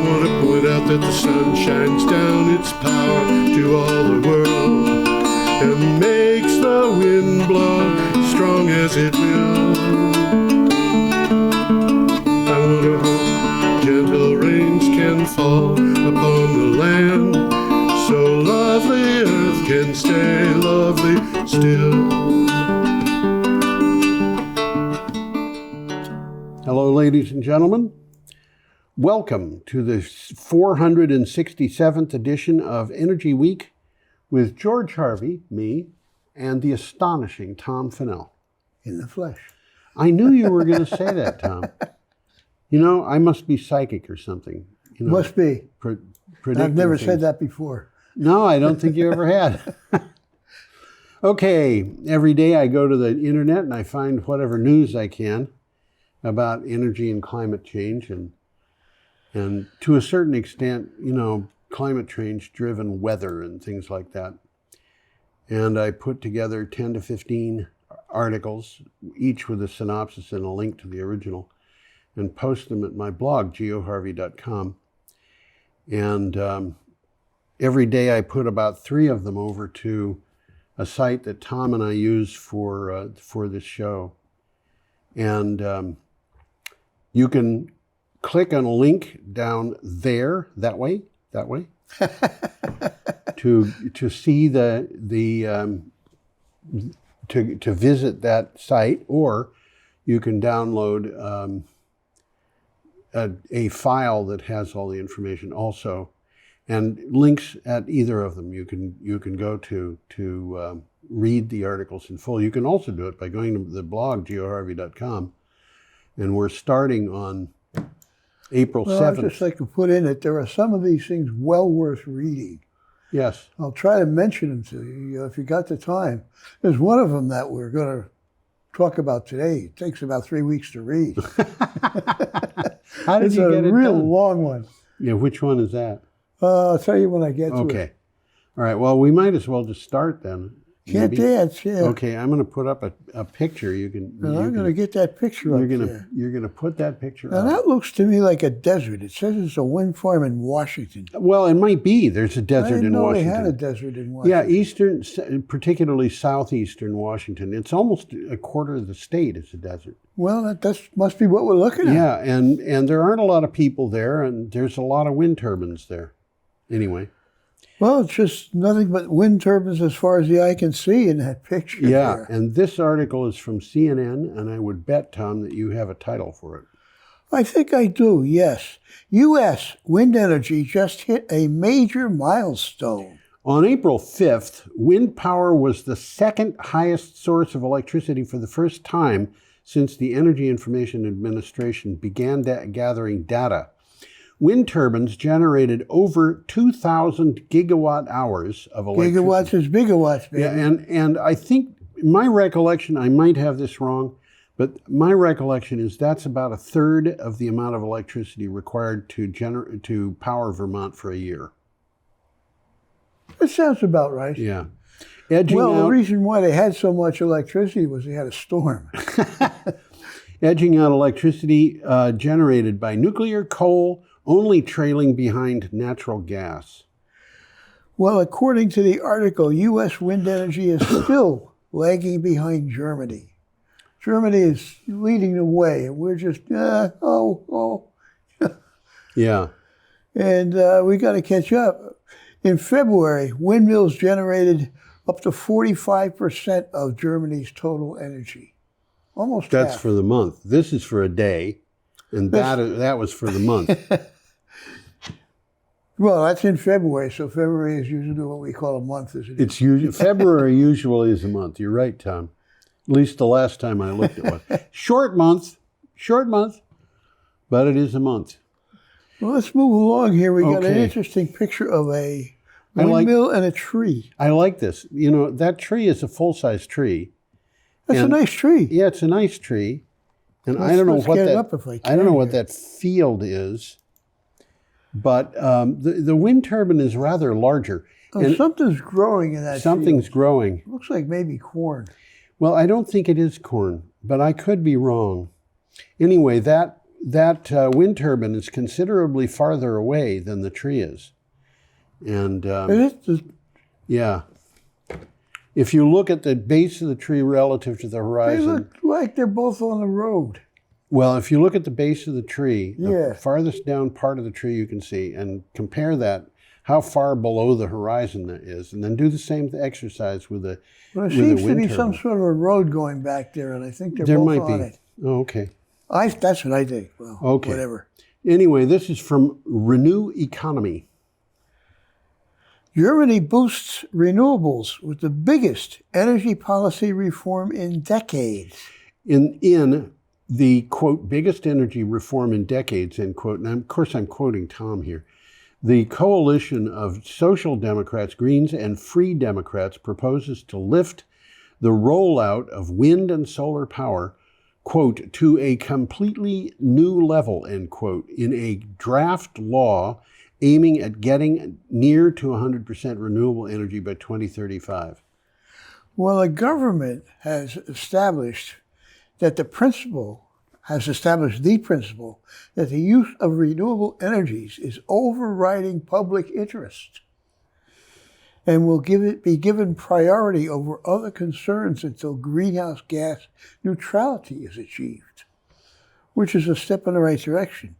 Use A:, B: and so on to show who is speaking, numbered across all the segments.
A: want to point out that the sun shines down its power to all the world and makes the wind blow strong as it will. I want to hope gentle rains can fall upon the land, so lovely earth can stay lovely still. Hello, ladies and gentlemen. Welcome to the 467th edition of Energy Week with George Harvey, me, and the astonishing Tom Fennell.
B: In the flesh.
A: I knew you were going to say that, Tom. You know, I must be psychic or something. You know,
B: must be. I've never said that before.
A: No, I don't think you ever had. Okay, every day I go to the internet and I find whatever news I can about energy and climate change, and to a certain extent, you know, climate change driven weather and things like that. And I put together 10 to 15 articles, each with a synopsis and a link to the original, and post them at my blog, geoharvey.com. And every day I put about 3 of them over to a site that Tom and I use for this show. And you can click on a link down there, that way, to see to visit that site, or you can download a file that has all the information also, and links at either of them. You can go to read the articles in full. You can also do it by going to the blog geoharvey.com, and we're starting on April 7th.
B: I'd just like to put in that there are some of these things well worth reading.
A: Yes.
B: I'll try to mention them to you if you got the time. There's one of them that we're going to talk about today. It takes about 3 weeks to read.
A: How did you get it done?
B: It's a real long one.
A: Yeah, which one is that?
B: I'll tell you when I get to it.
A: Okay. All right, well, we might as well just start then.
B: Can't dance, yeah.
A: Okay, I'm going to put up a picture. I'm
B: going to get that picture up there.
A: You're going to put that picture
B: now,
A: up.
B: that looks to me like a desert. It says it's a wind farm in Washington.
A: Well, it might be. There's a desert in Washington.
B: I didn't know they had a desert in Washington.
A: Yeah, particularly southeastern Washington. It's almost a quarter of the state is a desert.
B: Well, that must be what we're looking at.
A: Yeah, and there aren't a lot of people there, and there's a lot of wind turbines there. Anyway.
B: Well, it's just nothing but wind turbines as far as the eye can see in that picture.
A: Yeah,
B: there.
A: And this article is from CNN, and I would bet, Tom, that you have a title for it.
B: I think I do, yes. U.S. wind energy just hit a major milestone.
A: On April 5th, wind power was the second highest source of electricity for the first time since the Energy Information Administration began gathering data. Wind turbines generated over 2,000 gigawatt hours of electricity.
B: Gigawatts is bigawatts, baby.
A: Yeah, and I think, my recollection, I might have this wrong, but my recollection is that's about a third of the amount of electricity required to power Vermont for a year.
B: That sounds about right.
A: Yeah.
B: The reason why they had so much electricity was they had a storm.
A: Edging out electricity generated by nuclear, coal, only trailing behind natural gas.
B: Well, according to the article, U.S. wind energy is still lagging behind Germany. Germany is leading the way, and we're just,
A: Yeah.
B: And we got to catch up. In February, windmills generated up to 45% of Germany's total energy. Almost
A: That's
B: half.
A: for the month. This is for a day, and that was for the month.
B: Well, that's in February, so February is usually what we call a month, isn't it?
A: February usually is a month. You're right, Tom. At least the last time I looked at one. Short month, but it is a month.
B: Well, let's move along here. We got an interesting picture of a windmill and a tree.
A: I like this. You know, that tree is a full-size tree.
B: That's a nice tree.
A: Yeah, it's a nice tree. And I don't know what that field is. But the wind turbine is rather larger.
B: And something's growing in that
A: Something's
B: field.
A: growing.
B: Looks like maybe corn.
A: Well, I don't think it is corn, but I could be wrong. Anyway, that that wind turbine is considerably farther away than the tree is. And yeah, if you look at the base of the tree relative to the
B: They
A: horizon,
B: look like they're both on the road.
A: well, if you look at the base of the tree,
B: Yeah.
A: the farthest down part of the tree you can see, and compare that, how far below the horizon that is, and then do the same exercise with a
B: Well, there
A: with a
B: seems to
A: wind
B: be
A: turbine.
B: some sort of a road going back there, and I think they're
A: There
B: both
A: might
B: on
A: be.
B: it.
A: Oh, okay.
B: That's what I think. Well,
A: Okay.
B: whatever.
A: Anyway, this is from Renew Economy.
B: Germany boosts renewables with the biggest energy policy reform in decades.
A: In the, quote, biggest energy reform in decades, end quote, and of course I'm quoting Tom here, the coalition of Social Democrats, Greens, and Free Democrats proposes to lift the rollout of wind and solar power, quote, to a completely new level, end quote, in a draft law aiming at getting near to 100% renewable energy by 2035.
B: Well, the government has established the principle that the use of renewable energies is overriding public interest and will be given priority over other concerns until greenhouse gas neutrality is achieved, which is a step in the right direction.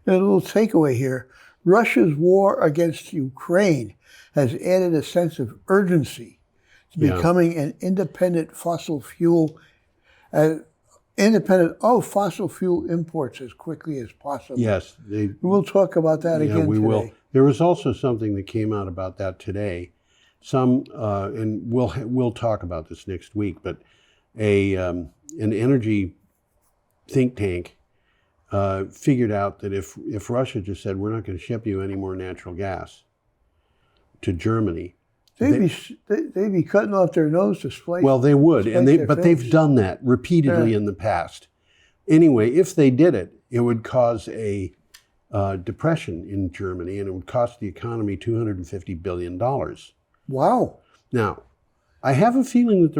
B: And a little takeaway here, Russia's war against Ukraine has added a sense of urgency to becoming an independent of fossil fuel imports as quickly as possible.
A: Yes.
B: We'll talk about that again
A: we
B: today.
A: will. There was also something that came out about that today. And we'll talk about this next week, but an energy think tank figured out that if Russia just said, we're not going to ship you any more natural gas to Germany,
B: They'd be cutting off their nose to spite.
A: well, they would, but they've done that repeatedly in the past. Anyway, if they did it, it would cause a depression in Germany, and it would cost the economy $250 billion.
B: Wow.
A: Now, I have a feeling that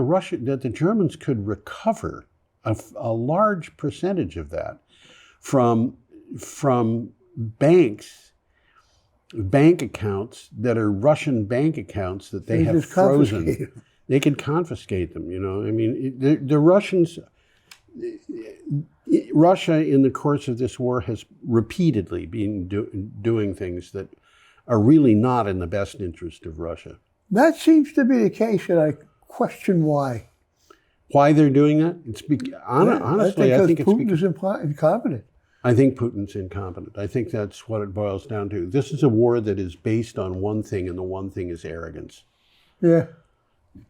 A: the Germans could recover a large percentage of that from bank accounts that are Russian bank accounts that they have frozen. They could confiscate them, you know. I mean, the Russians, Russia in the course of this war has repeatedly been doing things that are really not in the best interest of Russia.
B: That seems to be the case, and I question why.
A: Why they're doing that? Honestly, I think it's
B: Putin is incompetent.
A: I think Putin's incompetent. I think that's what it boils down to. This is a war that is based on one thing, and the one thing is arrogance.
B: Yeah.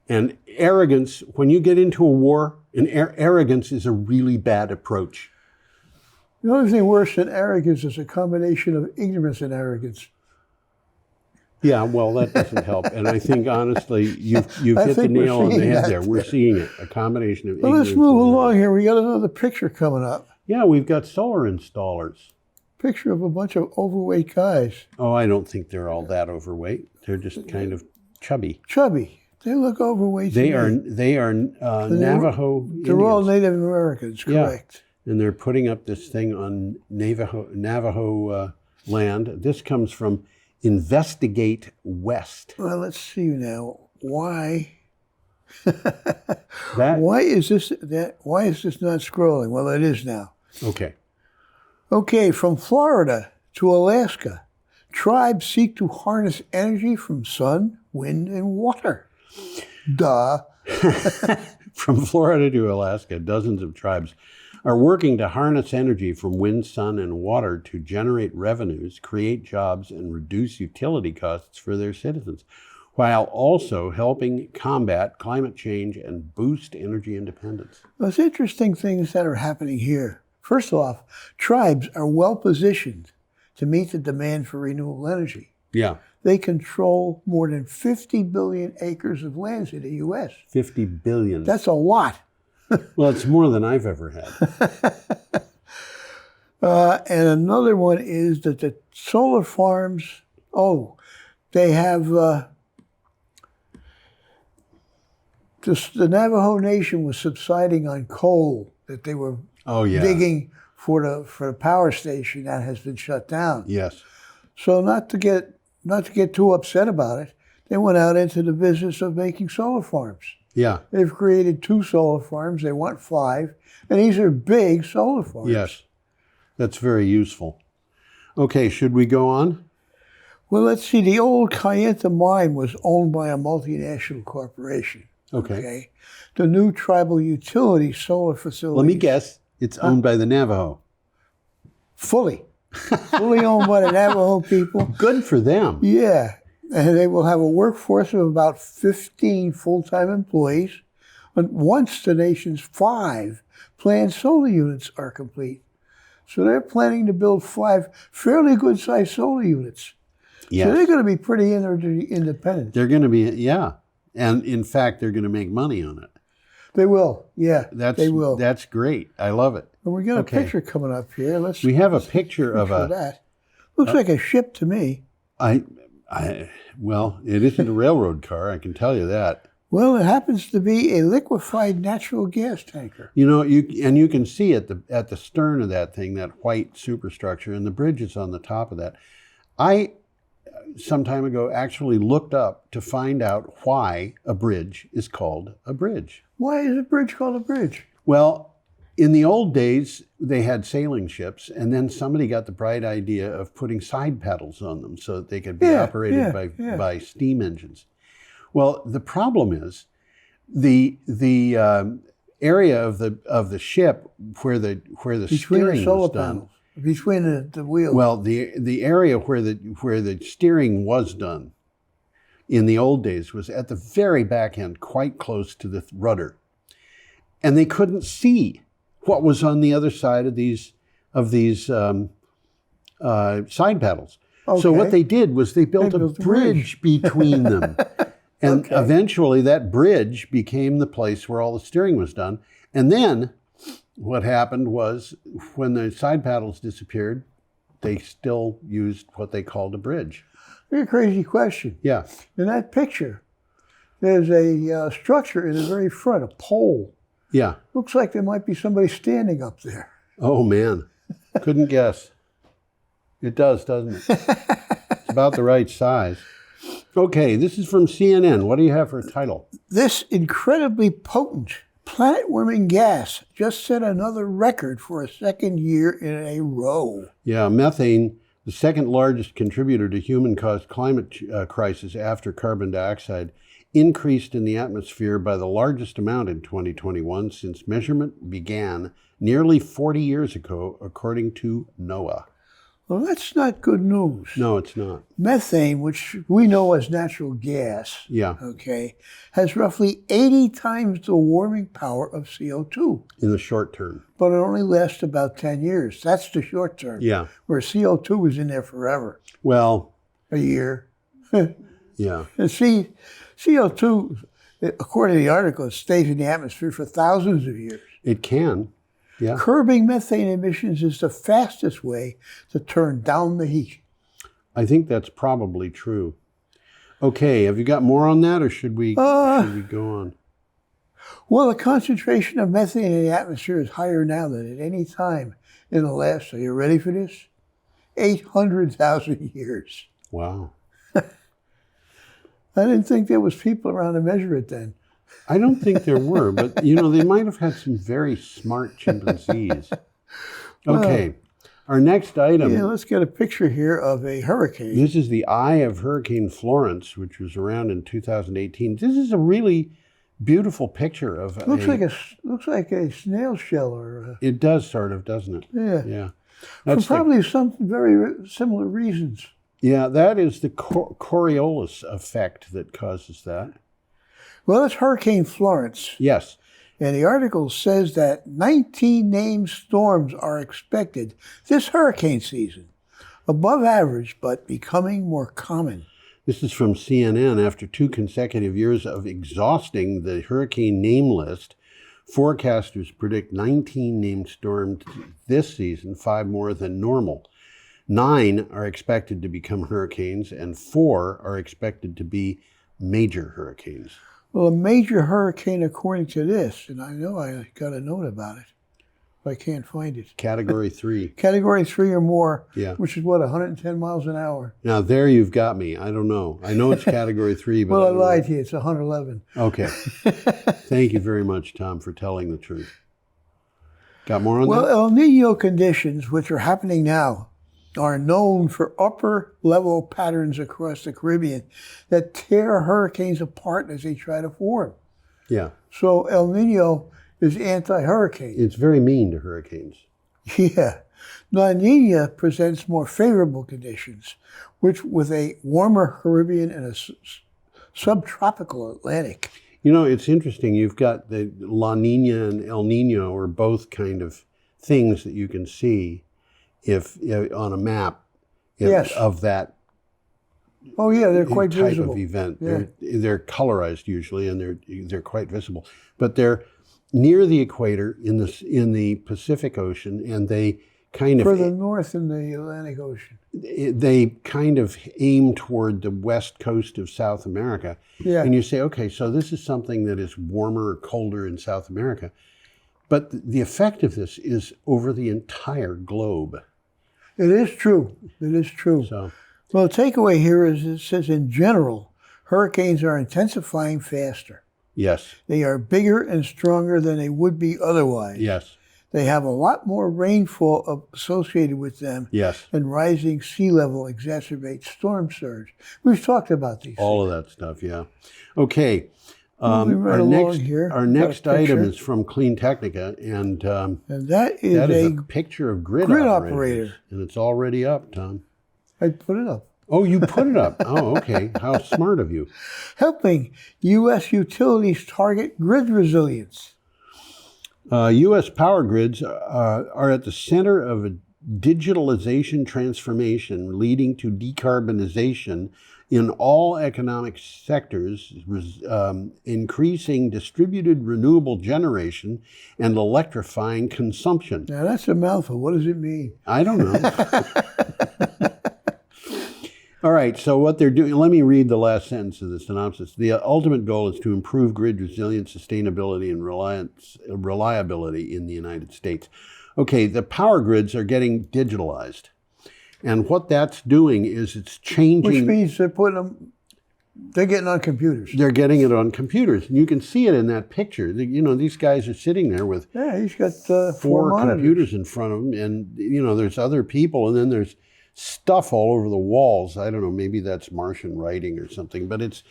A: And arrogance, when you get into a war, arrogance is a really bad approach.
B: The only thing worse than arrogance is a combination of ignorance and arrogance.
A: Yeah, well, that doesn't help. And I think, honestly, you've hit the nail on the head there. We're seeing it, a combination of ignorance.
B: Let's move along here. We got another picture coming up.
A: Yeah, we've got solar installers.
B: Picture of a bunch of overweight guys.
A: Oh, I don't think they're all that overweight. They're just kind of chubby.
B: Chubby. They look overweight.
A: They are Navajo Indians.
B: They're all Native Americans, correct?
A: Yeah. And they're putting up this thing on Navajo land. This comes from Investigate West.
B: Well, let's see now. Why? Why is this not scrolling? Well, it is now.
A: Okay.
B: Okay, from Florida to Alaska, tribes seek to harness energy from sun, wind, and water. Duh.
A: From Florida to Alaska, dozens of tribes are working to harness energy from wind, sun, and water to generate revenues, create jobs, and reduce utility costs for their citizens, while also helping combat climate change and boost energy independence.
B: There's interesting things that are happening here. First off, tribes are well positioned to meet the demand for renewable energy.
A: Yeah.
B: They control more than 50 billion acres of lands in the U.S.
A: 50 billion.
B: That's a lot.
A: Well, it's more than I've ever had.
B: And another one is that the solar farms, they have, the Navajo Nation was subsiding on coal that they were digging for the power station that has been shut down.
A: Yes.
B: So not to get too upset about it, they went out into the business of making solar farms.
A: Yeah.
B: They've created 2 solar farms. They want 5, and these are big solar farms.
A: Yes. That's very useful. Okay, should we go on?
B: Well, let's see. The old Kayenta mine was owned by a multinational corporation.
A: Okay.
B: The new tribal utility solar facility.
A: Let me guess. It's owned by the Navajo.
B: Fully owned by the Navajo people.
A: Good for them.
B: Yeah. And they will have a workforce of about 15 full-time employees once the nation's 5 planned solar units are complete. So they're planning to build 5 fairly good-sized solar units.
A: Yes.
B: So they're going to be pretty energy independent.
A: They're going to be, yeah. And in fact, they're going to make money on it.
B: They will, yeah. They will.
A: That's great. I love it.
B: And we got a picture coming up here.
A: We have a picture of
B: that. Looks like a ship to me.
A: Well, it isn't a railroad car, I can tell you that.
B: Well, it happens to be a liquefied natural gas tanker.
A: You know, you can see at the stern of that thing, that white superstructure, and the bridge is on the top of that. I, some time ago, actually looked up to find out why a bridge is called a bridge.
B: Why is a bridge called a bridge?
A: Well, in the old days, they had sailing ships, and then somebody got the bright idea of putting side paddles on them so that they could be operated by steam engines. Well, the problem is the area of the ship where the steering was done.
B: Between the wheels.
A: Well, the area where the steering was done in the old days was at the very back end, quite close to the rudder, and they couldn't see what was on the other side of these side paddles. Okay. So what they did was they built a bridge between them. And eventually that bridge became the place where all the steering was done. And then what happened was when the side paddles disappeared, they still used what they called a bridge.
B: Very crazy question.
A: Yeah.
B: In that picture, there's a structure in the very front, a pole.
A: Yeah.
B: Looks like there might be somebody standing up there.
A: Oh, man. Couldn't guess. It does, doesn't it? It's about the right size. Okay, this is from CNN. What do you have for a title?
B: This incredibly potent planet-warming gas just set another record for a second year in a row.
A: Yeah, methane, the second largest contributor to human-caused climate crisis after carbon dioxide, increased in the atmosphere by the largest amount in 2021 since measurement began nearly 40 years ago, according to NOAA.
B: Well, that's not good news.
A: No, it's not.
B: Methane, which we know as natural gas, has roughly 80 times the warming power of CO2.
A: In the short term.
B: But it only lasts about 10 years. That's the short term.
A: Yeah.
B: Where CO2 is in there forever.
A: Well.
B: A year.
A: Yeah.
B: And CO2, according to the article, stays in the atmosphere for thousands of years.
A: It can. Yeah.
B: Curbing methane emissions is the fastest way to turn down the heat.
A: I think that's probably true. Okay, have you got more on that, or should we go on?
B: Well, the concentration of methane in the atmosphere is higher now than at any time in the last, are you ready for this? 800,000 years.
A: Wow.
B: I didn't think there was people around to measure it then.
A: I don't think there were, but, you know, they might have had some very smart chimpanzees. Okay, our next item.
B: Yeah, let's get a picture here of a hurricane.
A: This is the eye of Hurricane Florence, which was around in 2018. This is a really beautiful picture of
B: looks like a snail shell. Or
A: it does, sort of, doesn't it?
B: Yeah.
A: Yeah.
B: For probably some very similar reasons.
A: Yeah, that is the Coriolis effect that causes that.
B: Well, it's Hurricane Florence.
A: Yes.
B: And the article says that 19 named storms are expected this hurricane season. Above average, but becoming more common.
A: This is from CNN. After 2 consecutive years of exhausting the hurricane name list, forecasters predict 19 named storms this season, 5 more than normal. 9 are expected to become hurricanes, and 4 are expected to be major hurricanes.
B: Well, a major hurricane, according to this, and I know I got a note about it, but I can't find it.
A: Category 3.
B: Category 3 or more,
A: Yeah.
B: which is what, 110 miles an hour?
A: Now, there you've got me. I don't know. I know it's Category 3, but
B: Well, I
A: don't know.
B: lied to you. It's 111.
A: Okay. Thank you very much, Tom, for telling the truth. Got more on
B: Well,
A: that?
B: El Nino conditions, which are happening now, are known for upper-level patterns across the Caribbean that tear hurricanes apart as they try to form.
A: Yeah.
B: So El Nino is anti-hurricane.
A: It's very mean to hurricanes.
B: Yeah. La Nina presents more favorable conditions, which with a warmer Caribbean and a subtropical Atlantic.
A: You know, it's interesting. You've got the La Nina and El Nino are both kind of things that you can see if on a map
B: Yes.
A: of that
B: Oh yeah, they're quite
A: type
B: visible.
A: of event.
B: Yeah.
A: They're colorized usually, and they're quite visible. But they're near the equator in the Pacific Ocean, and they kind of
B: Further north in the Atlantic Ocean.
A: they kind of aim toward the west coast of South America.
B: Yeah.
A: And you say, okay, so this is something that is warmer or colder in South America. But the effect of this is over the entire globe.
B: It is true. It is true.
A: So,
B: Well, the takeaway here is it says in general, hurricanes are intensifying faster.
A: yes,
B: They are bigger and stronger than they would be otherwise.
A: yes,
B: They have a lot more rainfall associated with them,
A: yes.
B: and rising sea level exacerbates storm surge. We've talked about these.
A: All of that stuff, yeah. Okay.
B: Moving right along here.
A: Our
B: Got a
A: next item
B: picture.
A: is from Clean Technica, and
B: And that is
A: that is
B: a
A: a picture of grid
B: grid
A: operators.
B: operator.
A: And it's already up, Tom.
B: I put it up.
A: Oh, you put it up. Oh, okay. How smart of you.
B: Helping U.S. utilities target grid resilience.
A: U.S. power grids are at the center of a digitalization transformation leading to decarbonization in all economic sectors, increasing distributed renewable generation and electrifying consumption.
B: Now that's a mouthful. What does it mean?
A: I don't know. All right, so what they're doing, let me read the last sentence of the synopsis. The ultimate goal is to improve grid resilience, sustainability, and reliability in the United States. Okay, the power grids are getting digitalized. And what that's doing is it's changing.
B: Which means they're putting them, they're getting on computers.
A: They're getting it on computers. And you can see it in that picture. You know, these guys are sitting there with
B: Yeah, he's got
A: four
B: monitors.
A: computers in front of them. And, you know, there's other people. And then there's stuff all over the walls. I don't know, maybe that's Martian writing or something. But it's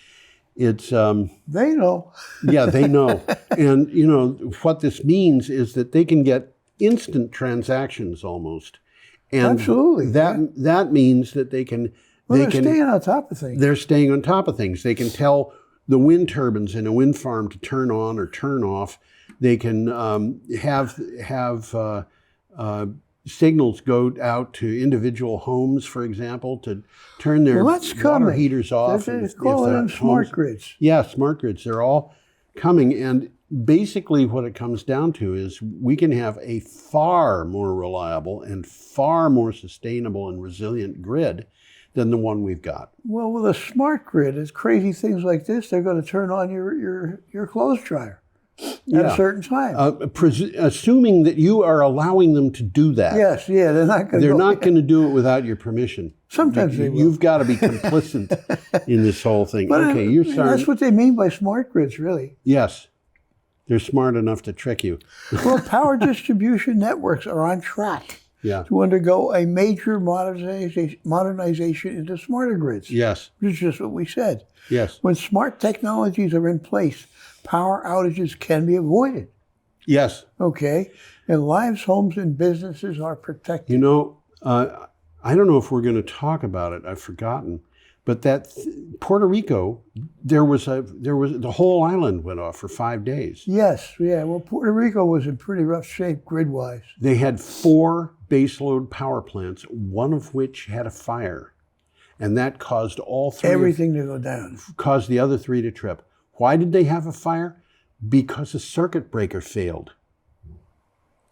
B: They know.
A: yeah, they know. And, you know, what this means is that they can get instant transactions almost. And
B: Absolutely,
A: that means that they can
B: Well, they're staying on top of things.
A: they're staying on top of things. They can tell the wind turbines in a wind farm to turn on or turn off. They can have signals go out to individual homes, for example, to turn their
B: Well, that's
A: water
B: coming.
A: heaters off.
B: They're
A: if
B: calling
A: the
B: them smart
A: homes-
B: grids.
A: Yeah, smart grids. They're all coming. And basically what it comes down to is we can have a far more reliable and far more sustainable and resilient grid than the one we've got.
B: Well, with a smart grid, it's crazy things like this. They're going to turn on your clothes dryer at a certain time.
A: Assuming that you are allowing them to do that.
B: Yes, yeah, they're not going to.
A: They're not going to do it without your permission.
B: Sometimes they will.
A: You've got to be complicit in this whole thing.
B: But
A: Okay, you're
B: that's
A: sorry.
B: what they mean by smart grids, really.
A: Yes, they're smart enough to trick you.
B: Well, power distribution networks are on track
A: Yeah.
B: to undergo a major modernization into smarter grids,
A: Yes.
B: which is just what we said.
A: Yes.
B: When smart technologies are in place, power outages can be avoided,
A: Yes.
B: okay? And lives, homes, and businesses are protected.
A: You know, I don't know if we're going to talk about it. I've forgotten. But that Puerto Rico, there was the whole island went off for 5 days.
B: Yes, yeah. Well, Puerto Rico was in pretty rough shape grid-wise.
A: They had 4 baseload power plants, one of which had a fire, and that caused all 3
B: Everything to go down.
A: caused the other 3 to trip. Why did they have a fire? Because a circuit breaker failed.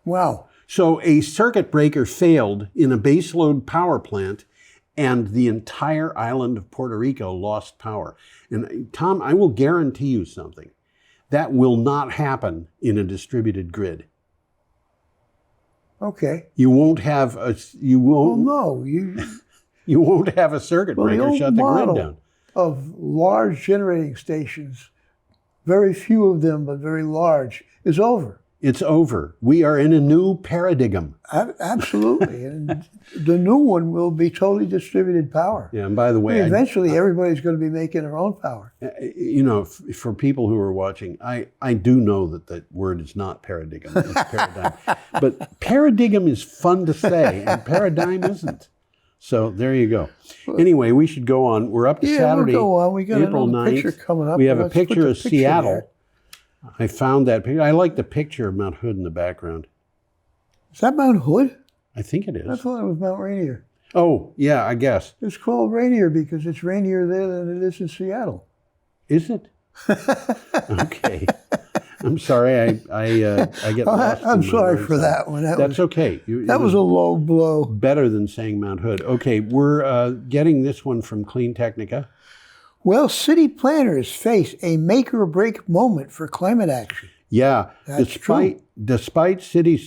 B: Wow.
A: So a circuit breaker failed in a baseload power plant, and the entire island of Puerto Rico lost power. And Tom, I will guarantee you something. That will not happen in a distributed grid.
B: Okay.
A: You won't have a
B: Well, no.
A: you won't have a circuit
B: Well, the
A: breaker
B: old
A: shut the grid
B: model
A: down.
B: of large generating stations, very few of them, but very large, is over.
A: It's over. We are in a new paradigm.
B: Absolutely. And the new one will be totally distributed power.
A: Yeah, and by the way,
B: Eventually, everybody's going to be making their own power.
A: you know, for people who are watching, I do know that that word is not paradigm, it's paradigm. But paradigm is fun to say, and paradigm isn't. So there you go. Anyway, we should go on. We're up to Saturday,
B: we'll go on. We got
A: April
B: another
A: 9th.
B: picture coming up.
A: We have a
B: Let's put
A: picture
B: the
A: of
B: picture
A: Seattle.
B: there.
A: I found that picture. I like the picture of Mount Hood in the background.
B: Is that Mount Hood?
A: I think it is.
B: I thought it was Mount Rainier.
A: Oh, yeah, I guess.
B: It's called Rainier because it's rainier there than it is in Seattle.
A: Is it? Okay. I'm sorry. I get lost.
B: I'm sorry for that one.
A: That's okay.
B: That was a low blow.
A: Better than saying Mount Hood. Okay, we're getting this one from Clean Technica.
B: Well, city planners face a make or break moment for climate action.
A: Yeah,
B: That's
A: despite city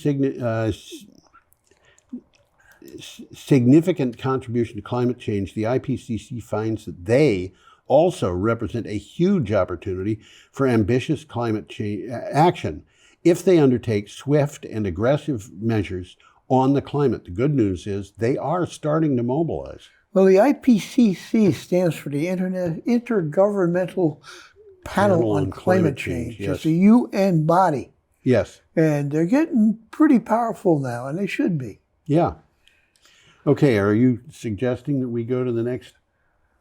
A: significant contribution to climate change, the IPCC finds that they also represent a huge opportunity for ambitious climate change action if they undertake swift and aggressive measures on the climate. The good news is they are starting to mobilize.
B: Well, the IPCC stands for the Intergovernmental Panel on Climate Change.
A: Yes.
B: It's a UN body.
A: Yes.
B: And they're getting pretty powerful now, and they should be.
A: Yeah. Okay, are you suggesting that we go to the next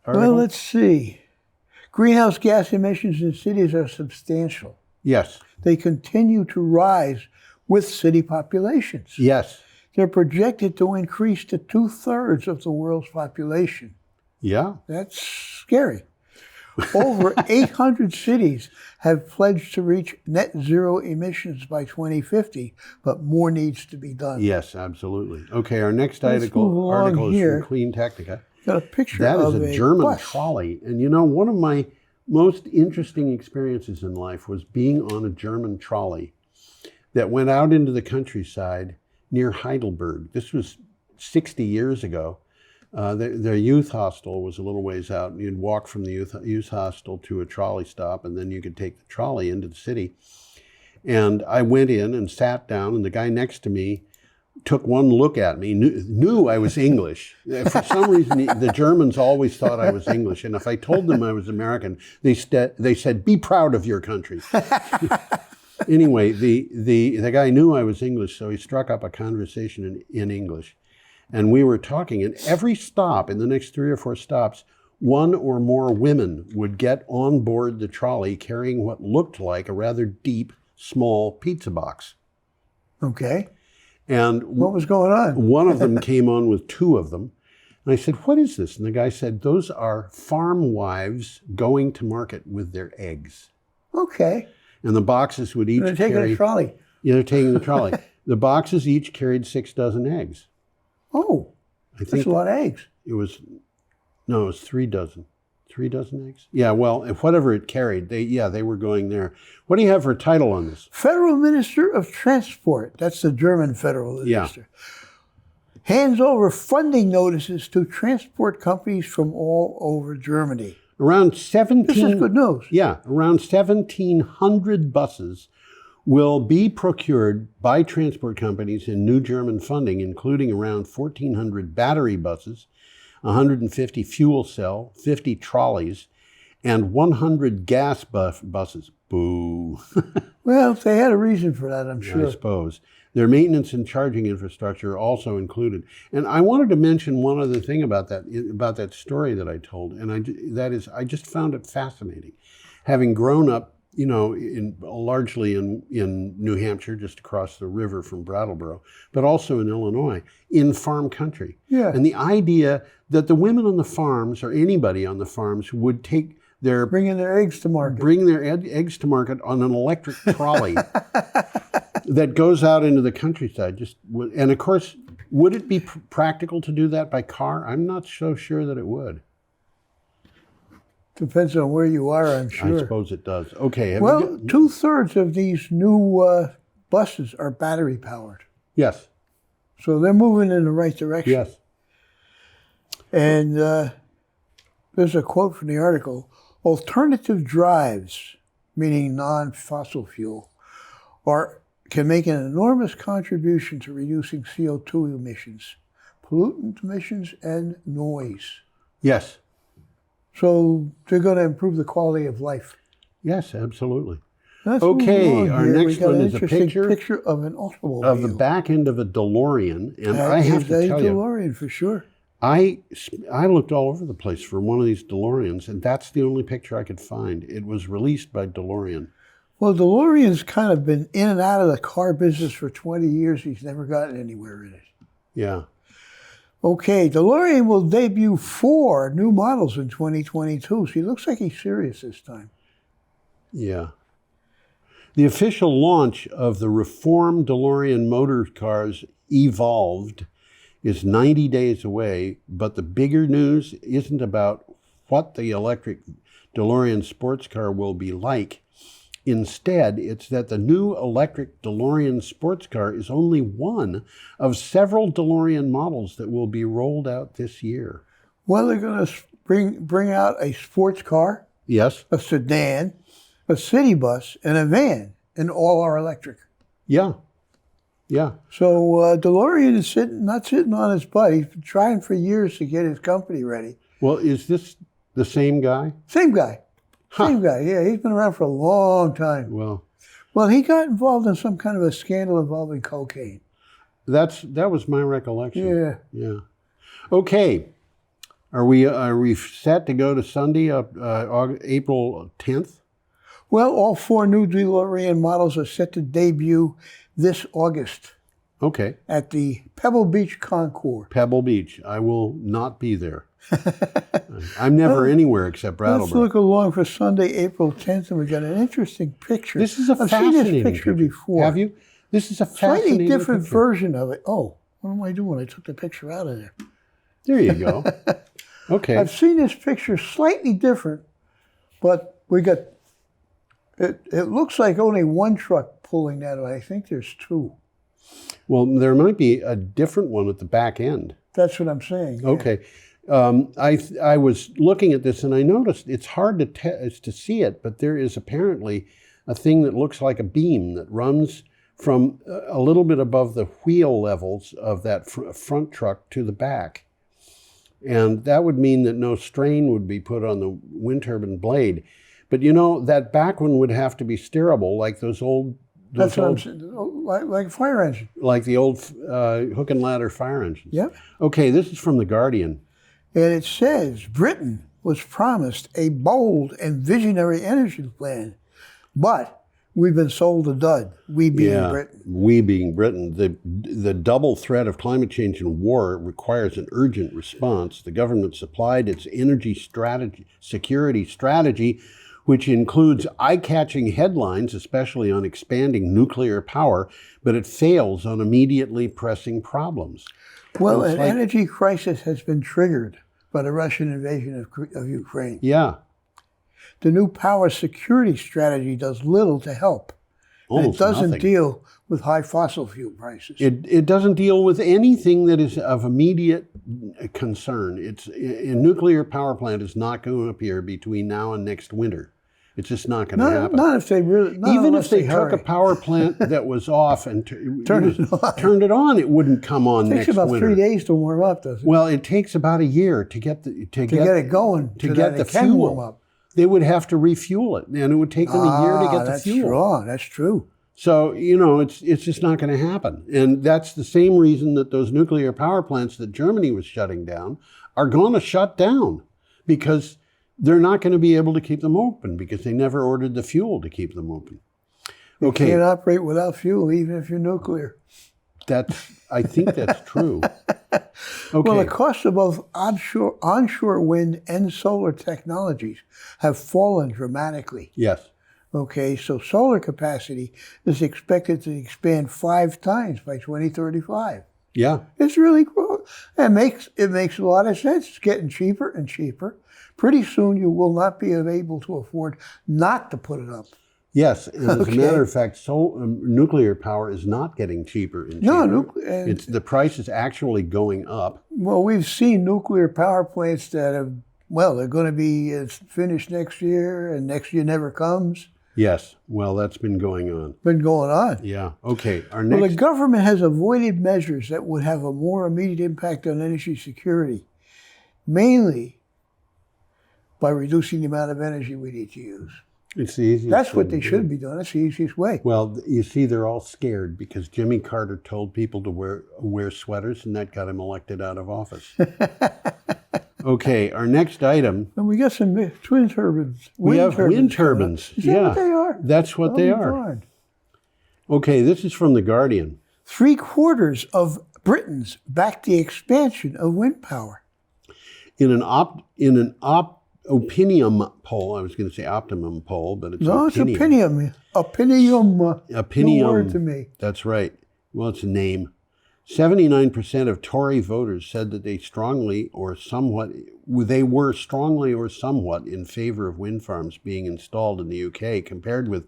A: article?
B: Well, let's see. Greenhouse gas emissions in cities are substantial.
A: Yes.
B: They continue to rise with city populations.
A: Yes.
B: They're projected to increase to 2/3 of the world's population.
A: Yeah.
B: That's scary. Over 800 cities have pledged to reach net zero emissions by 2050, but more needs to be done.
A: Yes, absolutely. Okay, our next
B: Let's
A: article is
B: here.
A: from Clean Technica.
B: Got a picture
A: That
B: of
A: is a German
B: bus.
A: trolley. And you know, one of my most interesting experiences in life was being on a German trolley that went out into the countryside near Heidelberg. This was 60 years ago. Their youth hostel was a little ways out, and you'd walk from the youth hostel to a trolley stop, and then you could take the trolley into the city. And I went in and sat down, and the guy next to me took one look at me, knew I was English. For some reason, the Germans always thought I was English, and if I told them I was American, they said, "Be proud of your country." Anyway, the guy knew I was English, so he struck up a conversation in English. And we were talking, and every stop, in the next 3 or 4 stops, one or more women would get on board the trolley carrying what looked like a rather deep, small pizza box.
B: Okay.
A: And
B: what was going on?
A: One of them came on with 2 of them. And I said, "What is this?" And the guy said, "Those are farm wives going to market with their eggs."
B: Okay.
A: And the boxes would each
B: They're taking a trolley.
A: Yeah, they're taking the trolley. The boxes each carried 6 dozen eggs.
B: Oh, that's a lot of eggs.
A: It was 3 dozen. 3 dozen eggs? Yeah, well, if whatever it carried, they were going there. What do you have for a title on this?
B: Federal Minister of Transport, that's the German federal minister, hands over funding notices to transport companies from all over Germany.
A: Around 17...
B: This is good news.
A: Yeah, around 1,700 buses will be procured by transport companies in new German funding, including around 1,400 battery buses, 150 fuel cell, 50 trolleys, and 100 gas buses. Boo.
B: Well, they had a reason for that, I'm sure.
A: I suppose. Their maintenance and charging infrastructure are also included. And I wanted to mention one other thing about that story that I told, and I just found it fascinating. Having grown up, you know, largely in New Hampshire, just across the river from Brattleboro, but also in Illinois, in farm country.
B: Yeah.
A: And the idea that the women on the farms, or anybody on the farms, would take
B: bringing their eggs to market.
A: Bring their eggs to market on an electric trolley that goes out into the countryside. And of course, would it be practical to do that by car? I'm not so sure that it would.
B: Depends on where you are, I'm sure.
A: I suppose it does. Okay.
B: Well, 2/3 of these new buses are battery powered.
A: Yes.
B: So they're moving in the right direction.
A: Yes.
B: And there's a quote from the article: alternative drives, meaning non-fossil fuel, can make an enormous contribution to reducing CO2 emissions, pollutant emissions, and noise.
A: Yes.
B: So they're going to improve the quality of life.
A: Yes, absolutely.
B: Let's
A: Okay,
B: move on
A: our
B: here.
A: next
B: We got
A: one
B: an
A: is a
B: interesting
A: picture
B: of an automobile.
A: of the back end of a DeLorean, and
B: That
A: I have
B: is
A: to
B: a
A: tell you,
B: DeLorean for sure.
A: I looked all over the place for one of these DeLoreans, and that's the only picture I could find. It was released by DeLorean.
B: Well, DeLorean's kind of been in and out of the car business for 20 years. He's never gotten anywhere in it.
A: Yeah.
B: Okay, DeLorean will debut 4 new models in 2022. So he looks like he's serious this time.
A: Yeah. The official launch of the reformed DeLorean motor cars Evolved is 90 days away, but the bigger news isn't about what the electric DeLorean sports car will be like. Instead, it's that the new electric DeLorean sports car is only one of several DeLorean models that will be rolled out this year.
B: Well, they're going to bring out a sports car,
A: Yes.
B: a sedan, a city bus, and a van, and all are electric.
A: Yeah. Yeah.
B: So DeLorean is not sitting on his butt. He's been trying for years to get his company ready.
A: Well, is this the same guy?
B: Same guy. Same guy. Yeah, he's been around for a long time.
A: Well,
B: he got involved in some kind of a scandal involving cocaine.
A: that was my recollection.
B: Yeah.
A: Yeah. Okay. Are we set to go to Sunday, April 10th?
B: Well, all 4 new DeLorean models are set to debut this August
A: Okay.
B: at the Pebble Beach Concours.
A: Pebble Beach. I will not be there. I'm never anywhere except
B: Let's
A: Brattleboro.
B: look along for Sunday, April 10th, and we got an interesting picture.
A: This is a
B: I've
A: fascinating
B: seen this picture before.
A: Have you? This is a fascinating
B: Slightly different
A: picture.
B: version of it. Oh, what am I doing? I took the picture out of there.
A: There you go. Okay.
B: I've seen this picture slightly different, but we got, it looks like only one truck pulling that. I think there's 2.
A: Well, there might be a different one at the back end.
B: That's what I'm saying. Yeah.
A: Okay. I was looking at this and I noticed it's hard to see it, but there is apparently a thing that looks like a beam that runs from a little bit above the wheel levels of that front truck to the back. And that would mean that no strain would be put on the wind turbine blade. But you know, that back one would have to be steerable like those old...
B: That's what I'm saying. Like a fire engine.
A: Like the old hook and ladder fire engines.
B: Yep.
A: Okay, this is from The Guardian.
B: And it says Britain was promised a bold and visionary energy plan, but we've been sold a dud. We being Britain.
A: We being Britain. The double threat of climate change and war requires an urgent response. The government supplied its energy security strategy, which includes eye-catching headlines, especially on expanding nuclear power, but it fails on immediately pressing problems.
B: Well, an energy crisis has been triggered by the Russian invasion of Ukraine.
A: Yeah.
B: The new power security strategy does little to help.
A: Almost
B: it doesn't
A: nothing.
B: deal with high fossil fuel prices.
A: It doesn't deal with anything that is of immediate concern. A nuclear power plant is not going to appear between now and next winter. It's just not going to happen.
B: Not if they really.
A: Even if they took
B: hurry.
A: a power plant that was off and
B: Turned it on,
A: it wouldn't come on next
B: It takes about
A: winter.
B: 3 days to warm up, doesn't it?
A: Well, it takes about a year to get
B: it going.
A: to
B: so
A: get
B: that
A: the
B: it can
A: fuel.
B: warm up.
A: They would have to refuel it, and it would take them a year to get the fuel.
B: That's true.
A: So, you know, it's just not going to happen. And that's the same reason that those nuclear power plants that Germany was shutting down are going to shut down, because they're not going to be able to keep them open because they never ordered the fuel to keep them open. Okay.
B: You can't operate without fuel, even if you're nuclear.
A: I think that's true. Okay.
B: Well, the cost of both onshore wind and solar technologies have fallen dramatically.
A: Yes.
B: Okay, so solar capacity is expected to expand 5 times by 2035.
A: Yeah.
B: It's really cool. It makes a lot of sense. It's getting cheaper and cheaper. Pretty soon you will not be able to afford not to put it up.
A: Yes, and as a
B: Okay.
A: matter of fact, nuclear power is not getting cheaper and cheaper.
B: No,
A: The price is actually going up.
B: well, we've seen nuclear power plants that have, well, they're going to be finished next year, and next year never comes.
A: Yes, well, that's been going on.
B: Been going on.
A: Yeah. Okay. Our
B: Well, the
A: next.
B: government has avoided measures that would have a more immediate impact on energy security, mainly by reducing the amount of energy we need to use.
A: It's the easiest.
B: That's what
A: thing
B: they
A: to
B: should
A: do.
B: be doing. That's the easiest way.
A: Well, you see, they're all scared because Jimmy Carter told people to wear sweaters, and that got him elected out of office. Okay. Our next item.
B: And we got some twin turbines.
A: We have wind turbines.
B: Is that
A: Yeah,
B: what they are?
A: that's what they
B: Oh, my
A: are.
B: God.
A: Okay, this is from The Guardian.
B: 3/4 of Britons back the expansion of wind power.
A: In an opinium poll, I was going to say optimum poll, but it's
B: No, it's
A: opinium.
B: opinium.
A: Opinium.
B: New word to me.
A: That's right. Well, it's a name. 79% of Tory voters said that they were strongly or somewhat in favor of wind farms being installed in the UK, compared with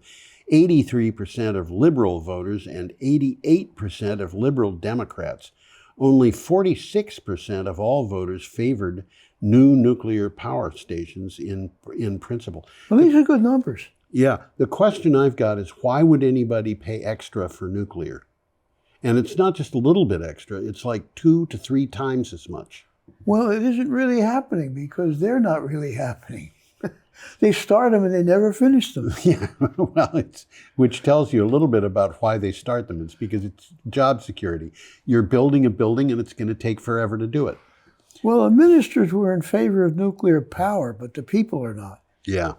A: 83% of Liberal voters and 88% of Liberal Democrats. Only 46% of all voters favored new nuclear power stations in principle.
B: Well, these are good numbers.
A: Yeah, the question I've got is, why would anybody pay extra for nuclear? And it's not just a little bit extra, it's like 2 to 3 times as much.
B: Well, it isn't really happening because they're not really happening. They start them and they never finish them.
A: Yeah, well, which tells you a little bit about why they start them. It's because it's job security. You're building a building and it's going to take forever to do it.
B: Well, the ministers were in favor of nuclear power, but the people are not.
A: Yeah.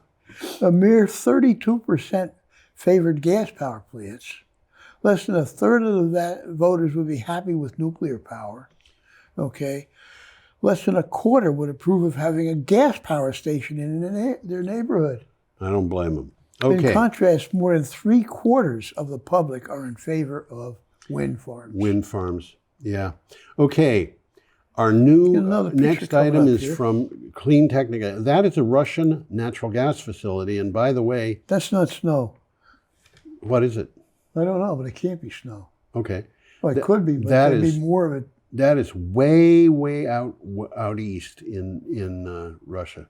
B: A mere 32% favored gas power plants. Less than a third of that voters would be happy with nuclear power. Okay. Less than a quarter would approve of having a gas power station in their neighborhood.
A: I don't blame them. Okay.
B: In contrast, more than 3/4 of the public are in favor of wind farms.
A: Wind farms. Yeah. Okay. Our new
B: Another picture
A: next
B: coming
A: item
B: up
A: is
B: here.
A: from Clean Technica. That is a Russian natural gas facility. And by the way,
B: That's not snow.
A: what is it?
B: I don't know, but it can't be snow.
A: Okay.
B: Well, it could be, but
A: that
B: there'd
A: is-
B: be more of it.
A: That is way out east in Russia.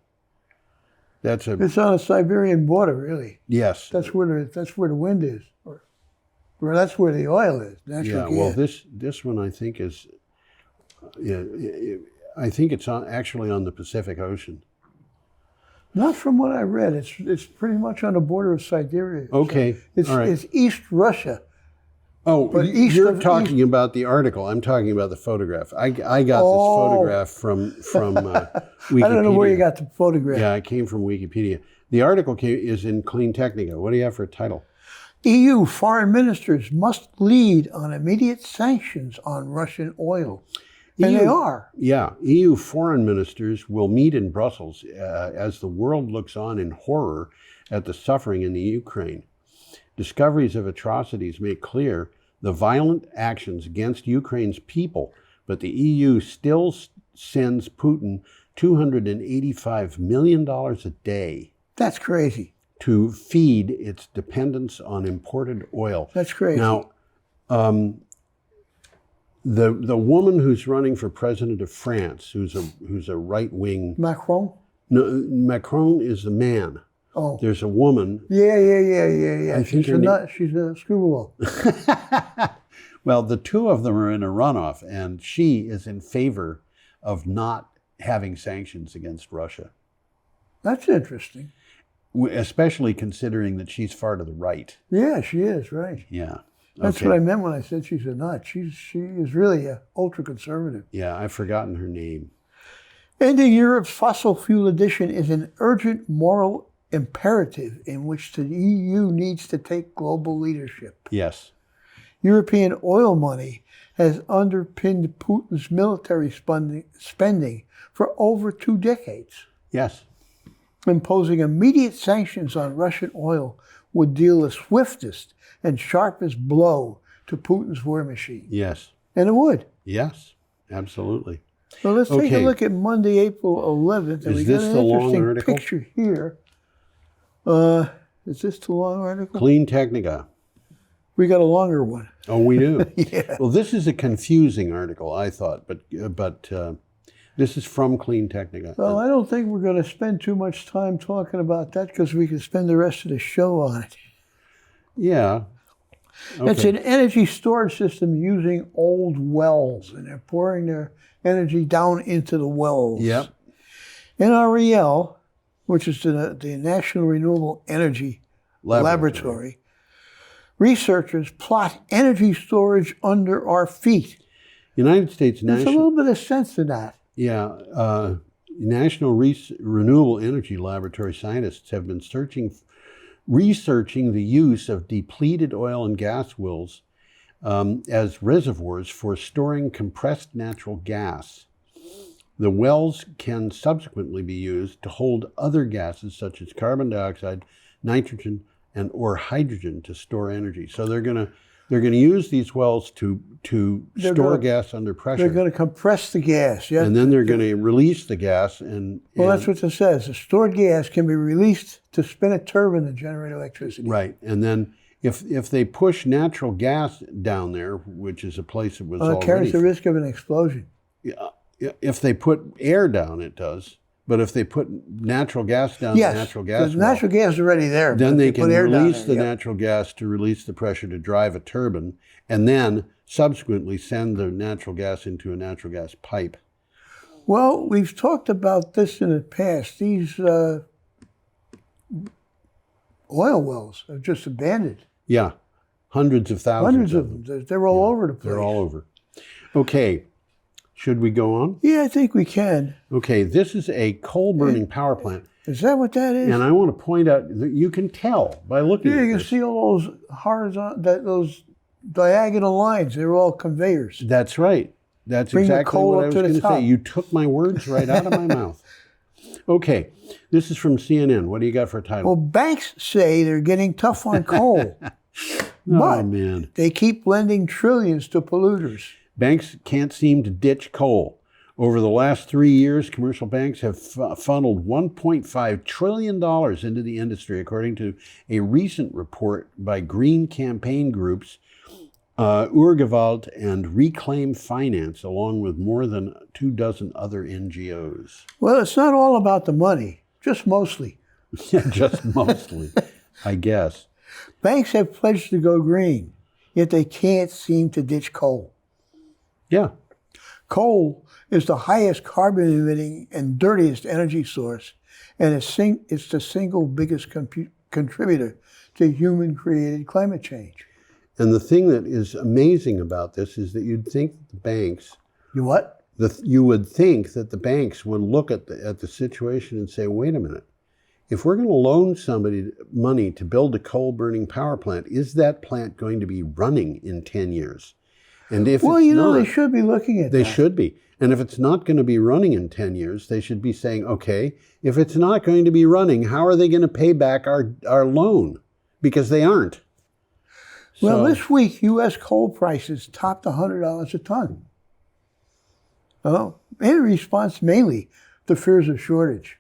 A: That's a
B: It's on the Siberian border, really.
A: yes.
B: That's where the wind is, or that's where the oil is. Natural gas.
A: Well, this one I think is, I think it's actually on the Pacific Ocean.
B: Not from what I read. It's pretty much on the border of Siberia.
A: Okay.
B: It's
A: All right.
B: it's East Russia.
A: Oh,
B: But east
A: you're
B: of-
A: talking about the article. I'm talking about the photograph. I got this photograph from Wikipedia.
B: I don't know where you got the photograph.
A: Yeah, it came from Wikipedia. The article is in Clean Technica. What do you have for a title?
B: EU foreign ministers must lead on immediate sanctions on Russian oil. And they are.
A: Yeah, EU foreign ministers will meet in Brussels as the world looks on in horror at the suffering in the Ukraine. Discoveries of atrocities make clear the violent actions against Ukraine's people, but the EU still sends Putin $285 million a day
B: That's crazy.
A: to feed its dependence on imported oil.
B: That's crazy.
A: Now, the woman who's running for president of France, who's a right-wing,
B: Macron?
A: no, Macron is the man.
B: Oh.
A: There's a woman.
B: Yeah.
A: I think
B: She's a screwball.
A: Well, the two of them are in a runoff, and she is in favor of not having sanctions against Russia,
B: That's interesting.
A: especially considering that she's far to the right.
B: Yeah, she is, right.
A: Yeah.
B: That's
A: Okay.
B: what I meant when I said she's a nut. She is really a ultra-conservative.
A: Yeah, I've forgotten her name.
B: Ending Europe's fossil fuel addiction is an urgent moral imperative in which the EU needs to take global leadership.
A: Yes.
B: European oil money has underpinned Putin's military spending for over 2 decades.
A: Yes.
B: Imposing immediate sanctions on Russian oil would deal the swiftest and sharpest blow to Putin's war machine.
A: Yes.
B: And it would.
A: Yes. Absolutely.
B: Well, let's take a
A: Okay.
B: look at Monday, April 11th. And
A: Is
B: we got
A: this
B: an
A: the long
B: interesting
A: article?
B: picture here. Is this too long article?
A: Clean Technica.
B: We got a longer one.
A: Oh, we do?
B: Yeah.
A: Well, this is a confusing article, I thought, but this is from Clean Technica.
B: Well, I don't think we're going to spend too much time talking about that because we can spend the rest of the show on it.
A: Yeah. Okay.
B: It's an energy storage system using old wells, and they're pouring their energy down into the wells.
A: Yep.
B: NREL, which is the National Renewable Energy Laboratory, researchers plot energy storage under our feet.
A: United States
B: There's a little bit of sense to that.
A: Yeah. National Renewable Energy Laboratory scientists have been researching the use of depleted oil and gas wells as reservoirs for storing compressed natural gas. The wells can subsequently be used to hold other gases such as carbon dioxide, nitrogen, and or hydrogen to store energy. So they're gonna use these wells to store gas under pressure.
B: They're going to compress the gas, yeah.
A: And then they're going to release the gas. Well,
B: that's what it says. The stored gas can be released to spin a turbine to generate electricity.
A: Right. And then if they push natural gas down there, which is a place that was already...
B: It carries the risk of an explosion.
A: If they put air down, it does. But if they put natural gas down,
B: yes,
A: the natural gas...
B: natural gas is already there.
A: Then they can release the
B: yep.
A: natural gas to release the pressure to drive a turbine, and then subsequently send the natural gas into a natural gas pipe.
B: Well, we've talked about this in the past. These oil wells are just abandoned.
A: Yeah, hundreds of thousands
B: of them. They're all over the place.
A: They're all over. Okay, should we go on?
B: Yeah, I think we can.
A: Okay, this is a coal-burning power plant.
B: Is that what that is?
A: And I want to point out that you can tell by looking at this.
B: Yeah, you can see all those horizontal, those diagonal lines. They're all conveyors.
A: That's right. That's
B: Bring
A: exactly
B: the coal
A: what I
B: up
A: was
B: to the
A: going to
B: top.
A: say. You took my words right out of my mouth. Okay, this is from CNN. What do you got for a title?
B: Well, banks say they're getting tough on coal. But
A: man.
B: They keep lending trillions to polluters.
A: Banks can't seem to ditch coal. Over the last 3 years, commercial banks have funneled $1.5 trillion into the industry, according to a recent report by green campaign groups Urgewald and Reclaim Finance, along with more than 24 other NGOs.
B: Well, it's not all about the money, just mostly.
A: Yeah, just mostly, I guess.
B: Banks have pledged to go green, yet they can't seem to ditch coal.
A: Yeah.
B: Coal is the highest carbon emitting and dirtiest energy source, and it's the single biggest contributor to human-created climate change.
A: And the thing that is amazing about this is that you'd think that the banks...
B: You what?
A: You would think that the banks would look at the situation and say, wait a minute, if we're going to loan somebody money to build a coal-burning power plant, is that plant going to be running in 10 years? And if
B: well,
A: it's
B: you know,
A: not,
B: they should be looking at that.
A: They should be. And if it's not going to be running in 10 years, they should be saying, okay, if it's not going to be running, how are they going to pay back our loan? Because they aren't.
B: Well, this week, U.S. coal prices topped $100 a ton. In response mainly to fears of shortage.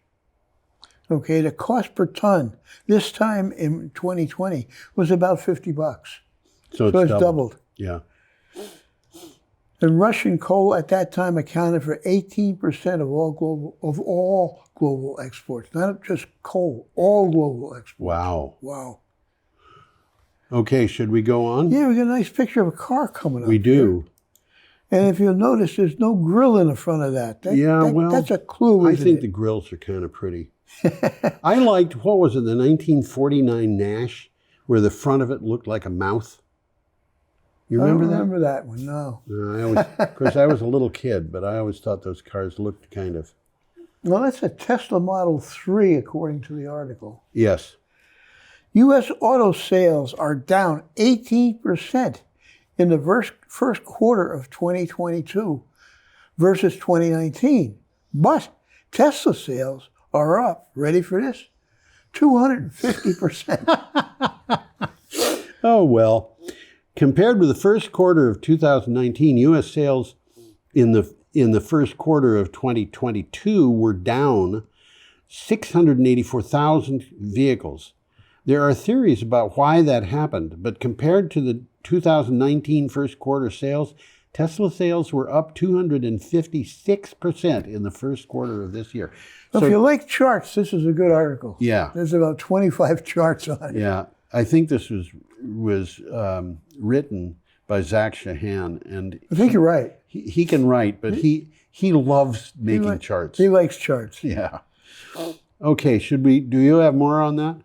B: Okay, the cost per ton this time in 2020 was about $50.
A: So it's
B: doubled.
A: Yeah.
B: And Russian coal at that time accounted for 18% of all global exports. Not just coal, all global exports.
A: Wow.
B: Wow.
A: Okay, should we go on?
B: Yeah, we got a nice picture of a car coming up.
A: We do.
B: Here. And if you'll notice, there's no grill in the front of that. That's a clue,
A: I think the grills are kind of pretty. I liked, what was it, the 1949 Nash, where the front of it looked like a mouth? You remember that?
B: I don't remember that one, no.
A: Of course, I was a little kid, but I always thought those cars looked kind of...
B: Well, that's a Tesla Model 3, according to the article.
A: Yes.
B: U.S. auto sales are down 18% in the first quarter of 2022 versus 2019. But Tesla sales are up, ready for this, 250%.
A: Oh, well. Compared with the first quarter of 2019, U.S. sales in the first quarter of 2022 were down 684,000 vehicles. There are theories about why that happened, but compared to the 2019 first quarter sales, Tesla sales were up 256% in the first quarter of this year.
B: So if you like charts, this is a good article.
A: Yeah.
B: There's about 25 charts on it.
A: Yeah. I think this was written by Zach Shahan, and
B: I think you're right.
A: he can write, but he loves making charts.
B: He likes charts.
A: Yeah. Okay, do you have more on that?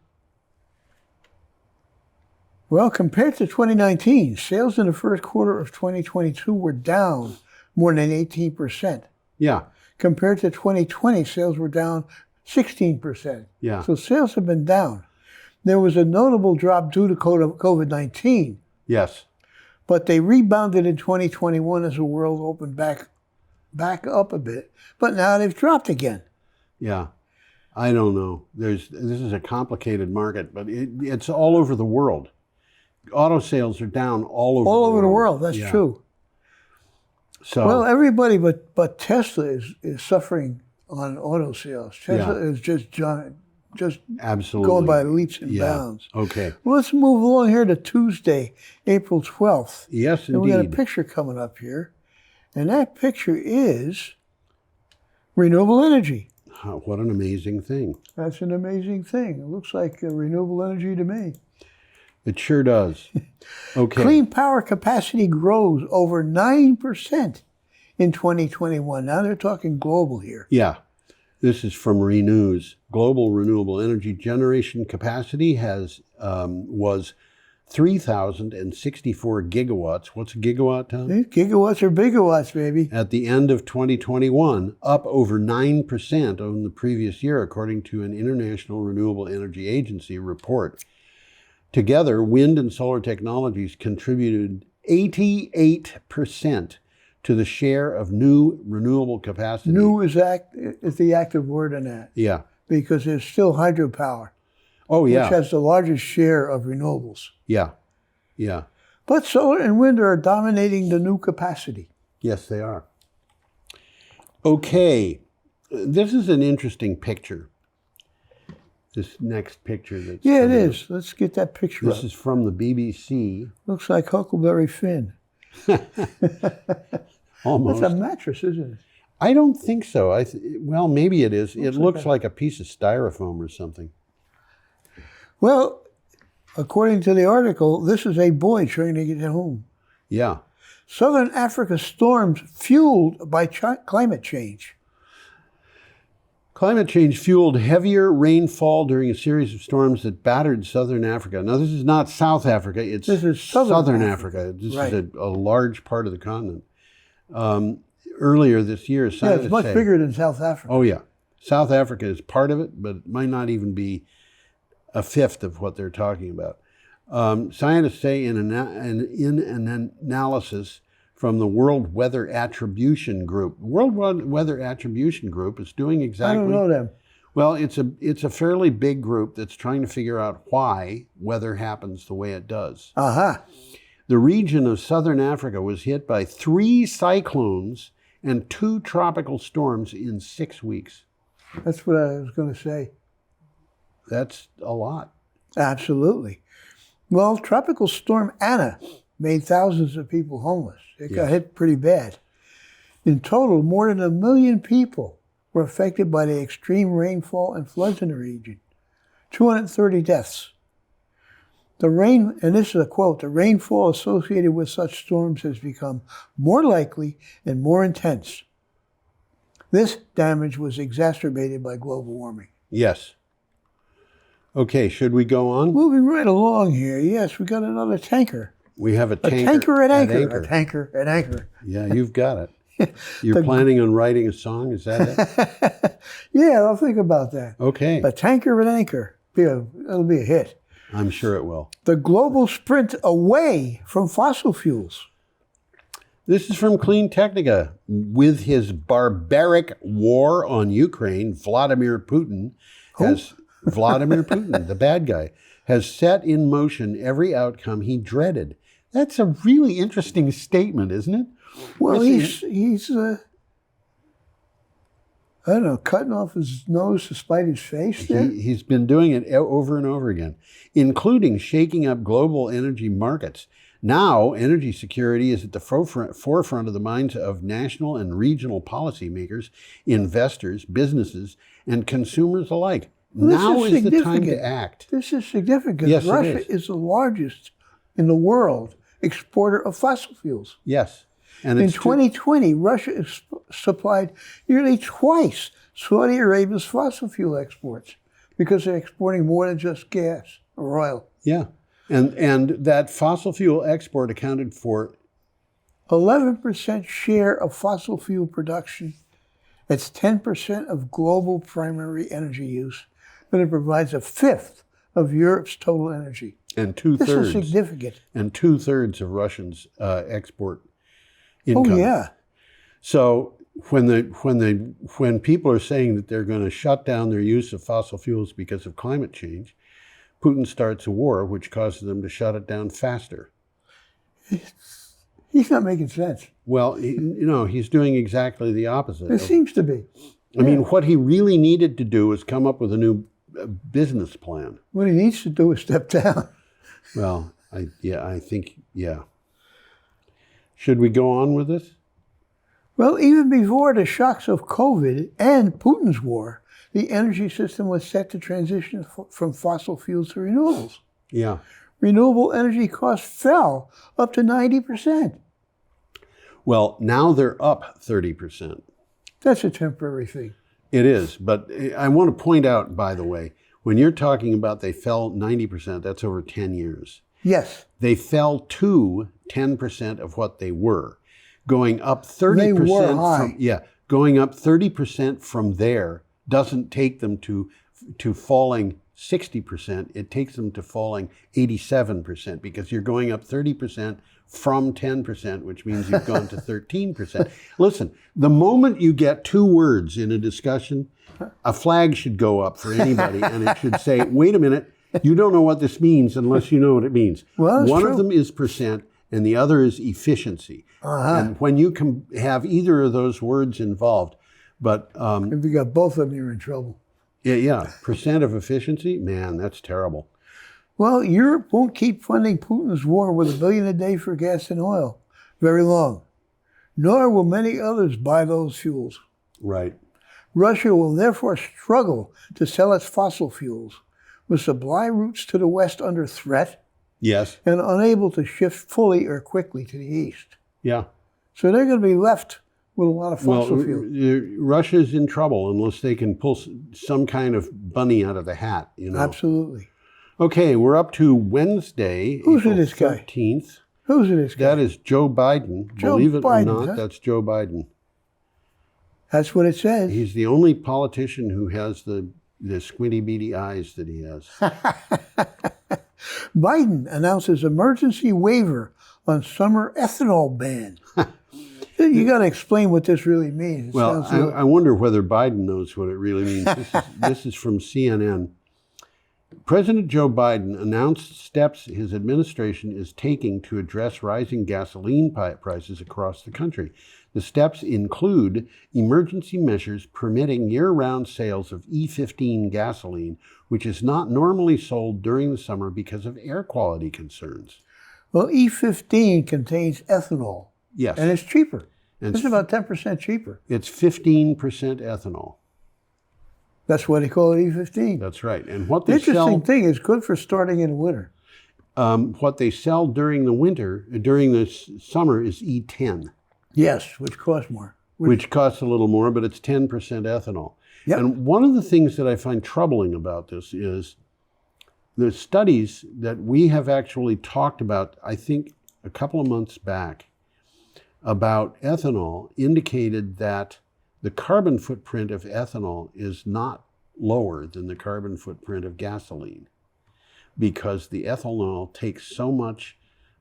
B: Well, compared to 2019, sales in the first quarter of 2022 were down more than 18%.
A: Yeah.
B: Compared to 2020, sales were down 16%.
A: Yeah.
B: So sales have been down. There was a notable drop due to COVID-19.
A: Yes.
B: But they rebounded in 2021 as the world opened back up a bit. But now they've dropped again.
A: Yeah. I don't know. This is a complicated market, but it's all over the world. Auto sales are down all over
B: the world. That's true.
A: So
B: well, everybody but Tesla is suffering on auto sales. Tesla is just
A: absolutely
B: going by leaps and bounds.
A: Okay.
B: Well, let's move along here to Tuesday, April 12th.
A: Yes,
B: and
A: indeed.
B: we got a picture coming up here, and that picture is renewable energy.
A: Oh, what an amazing thing.
B: That's an amazing thing. It looks like renewable energy to me.
A: It sure does. Okay.
B: Clean power capacity grows over 9% in 2021. Now they're talking global here.
A: Yeah. This is from Renews. Global renewable energy generation capacity was 3,064 gigawatts. What's a gigawatt, Tom?
B: Gigawatts are bigawatts, baby.
A: At the end of 2021, up over 9% on the previous year, according to an International Renewable Energy Agency report. Together, wind and solar technologies contributed 88% to the share of new renewable capacity.
B: New is the active word in that.
A: Yeah.
B: Because there's still hydropower.
A: Oh, yeah.
B: Which has the largest share of renewables.
A: Yeah. Yeah.
B: But solar and wind are dominating the new capacity.
A: Yes, they are. Okay. This is an interesting picture. This next picture.
B: It is. Let's get that picture up.
A: This is from the BBC.
B: Looks like Huckleberry Finn.
A: Almost.
B: That's a mattress, isn't it?
A: I don't think so. Well, maybe it is. It looks like a piece of styrofoam or something.
B: Well, according to the article, this is a boy trying to get home.
A: Yeah.
B: Southern Africa storms fueled by climate change.
A: Climate change fueled heavier rainfall during a series of storms that battered southern Africa. Now, this is not South Africa. This is southern Africa. This is a large part of the continent. Earlier this year, scientists
B: it's much bigger than South Africa.
A: Oh, yeah. South Africa is part of it, but it might not even be a fifth of what they're talking about. Scientists say in an analysis from the World Weather Attribution Group. World Weather Attribution Group is doing exactly...
B: I don't know them.
A: Well, it's a fairly big group that's trying to figure out why weather happens the way it does.
B: Uh-huh.
A: The region of southern Africa was hit by 3 cyclones and 2 tropical storms in 6 weeks.
B: That's what I was going to say.
A: That's a lot.
B: Absolutely. Well, Tropical Storm Anna made thousands of people homeless. It got hit pretty bad. In total, more than 1 million people were affected by the extreme rainfall and floods in the region. 230 deaths. And this is a quote, the rainfall associated with such storms has become more likely and more intense. This damage was exacerbated by global warming.
A: Yes. Okay, should we go on?
B: Moving right along here, yes, we got another tanker.
A: We have a tanker.
B: A tanker at anchor. A tanker at anchor.
A: Yeah, you've got it. You're planning on writing a song, is that it?
B: Yeah, I'll think about that.
A: Okay.
B: A tanker at anchor. It'll be a hit.
A: I'm sure it will.
B: The global sprint away from fossil fuels.
A: This is from Clean Technica. With his barbaric war on Ukraine, Vladimir Putin, the bad guy, has set in motion every outcome he dreaded. That's a really interesting statement, isn't it?
B: Well, he's I don't know, cutting off his nose to spite his face there?
A: He's been doing it over and over again, including shaking up global energy markets. Now, energy security is at the forefront of the minds of national and regional policymakers, investors, businesses, and consumers alike.
B: Well,
A: now is the time to act.
B: This is significant.
A: Yes,
B: Russia is the largest in the world exporter of fossil fuels.
A: Yes. And
B: in 2020, Russia supplied nearly twice Saudi Arabia's fossil fuel exports because they're exporting more than just gas or oil.
A: Yeah. And that fossil fuel export accounted for
B: 11% share of fossil fuel production. That's 10% of global primary energy use, but it provides a fifth of Europe's total energy.
A: And two-thirds.
B: This is significant.
A: And two-thirds of Russians' export income.
B: Oh yeah.
A: So when people are saying that they're going to shut down their use of fossil fuels because of climate change, Putin starts a war which causes them to shut it down faster.
B: He's not making sense.
A: Well, he's doing exactly the opposite.
B: It seems to be.
A: I mean, what he really needed to do is come up with a new business plan.
B: What he needs to do is step down.
A: Well, I think. Should we go on with this?
B: Well, even before the shocks of COVID and Putin's war, the energy system was set to transition from fossil fuels to renewables.
A: Yeah.
B: Renewable energy costs fell up to 90%.
A: Well, now they're up 30%.
B: That's a temporary thing.
A: It is, but I want to point out, by the way, when you're talking about they fell 90%, that's over 10 years.
B: Yes.
A: They fell to 10% of what they were. Going up 30%.
B: They were high.
A: Going up 30% from there doesn't take them to falling 60%. It takes them to falling 87% because you're going up 30% from 10%, which means you've gone to 13%. Listen, the moment you get two words in a discussion, a flag should go up for anybody and it should say, wait a minute, you don't know what this means unless you know what it means.
B: Well,
A: one
B: true.
A: of them is percent and the other is efficiency. And when you can have either of those words involved, but
B: if you got both of them, you're in trouble.
A: Yeah, percent of efficiency, man, that's terrible.
B: Well, Europe won't keep funding Putin's war with $1 billion a day for gas and oil very long, nor will many others buy those fuels.
A: Right.
B: Russia will therefore struggle to sell its fossil fuels, with supply routes to the west under threat.
A: Yes.
B: And unable to shift fully or quickly to the east.
A: Yeah.
B: So they're going to be left with a lot of fossil fuel.
A: Russia's in trouble unless they can pull some kind of bunny out of the hat,
B: Absolutely.
A: Okay, we're up to Wednesday,
B: Who's
A: April
B: this guy?
A: 13th.
B: Who's this guy?
A: That is Joe Biden. Believe it or not, that's Joe Biden.
B: That's what it says.
A: He's the only politician who has the squinty beady eyes that he has.
B: Biden announces emergency waiver on summer ethanol ban. You got to explain what this really means.
A: Well, I wonder whether Biden knows what it really means. This is from CNN. President Joe Biden announced steps his administration is taking to address rising gasoline prices across the country. The steps include emergency measures permitting year-round sales of E15 gasoline, which is not normally sold during the summer because of air quality concerns.
B: Well, E15 contains ethanol.
A: Yes.
B: And it's cheaper.
A: And
B: it's about 10% cheaper.
A: It's 15% ethanol.
B: That's why they call it E15.
A: That's right. And what they
B: interesting thing is good for starting in winter.
A: What they sell during the summer is E10.
B: Yes, which costs more.
A: Which costs a little more, but it's 10% ethanol.
B: Yep.
A: And one of the things that I find troubling about this is the studies that we have actually talked about, I think a couple of months back, about ethanol indicated that the carbon footprint of ethanol is not lower than the carbon footprint of gasoline because the ethanol takes so much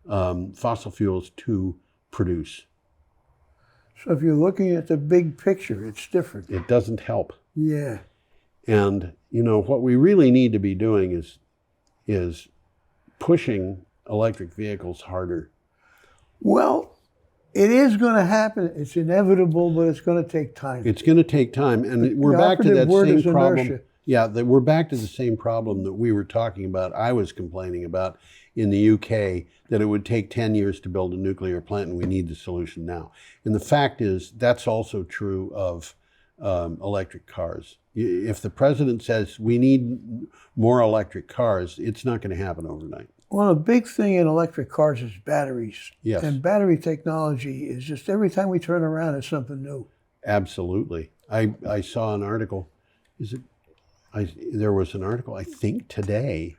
A: fossil fuels to produce.
B: So if you're looking at the big picture, it's different.
A: It doesn't help.
B: Yeah.
A: And, what we really need to be doing is pushing electric vehicles harder.
B: Well, It is going to happen. It's inevitable, but it's going to take time.
A: It's going to take time, and we're back to that
B: word
A: same
B: is
A: problem.
B: inertia.
A: Yeah, we're back to the same problem that we were talking about. I was complaining about in the UK, that it would take 10 years to build a nuclear plant, and we need the solution now. And the fact is, that's also true of electric cars. If the president says we need more electric cars, it's not going to happen overnight.
B: Well, a big thing in electric cars is batteries.
A: Yes.
B: And battery technology is just every time we turn around, it's something new.
A: Absolutely. I saw an article. There was an article, I think today,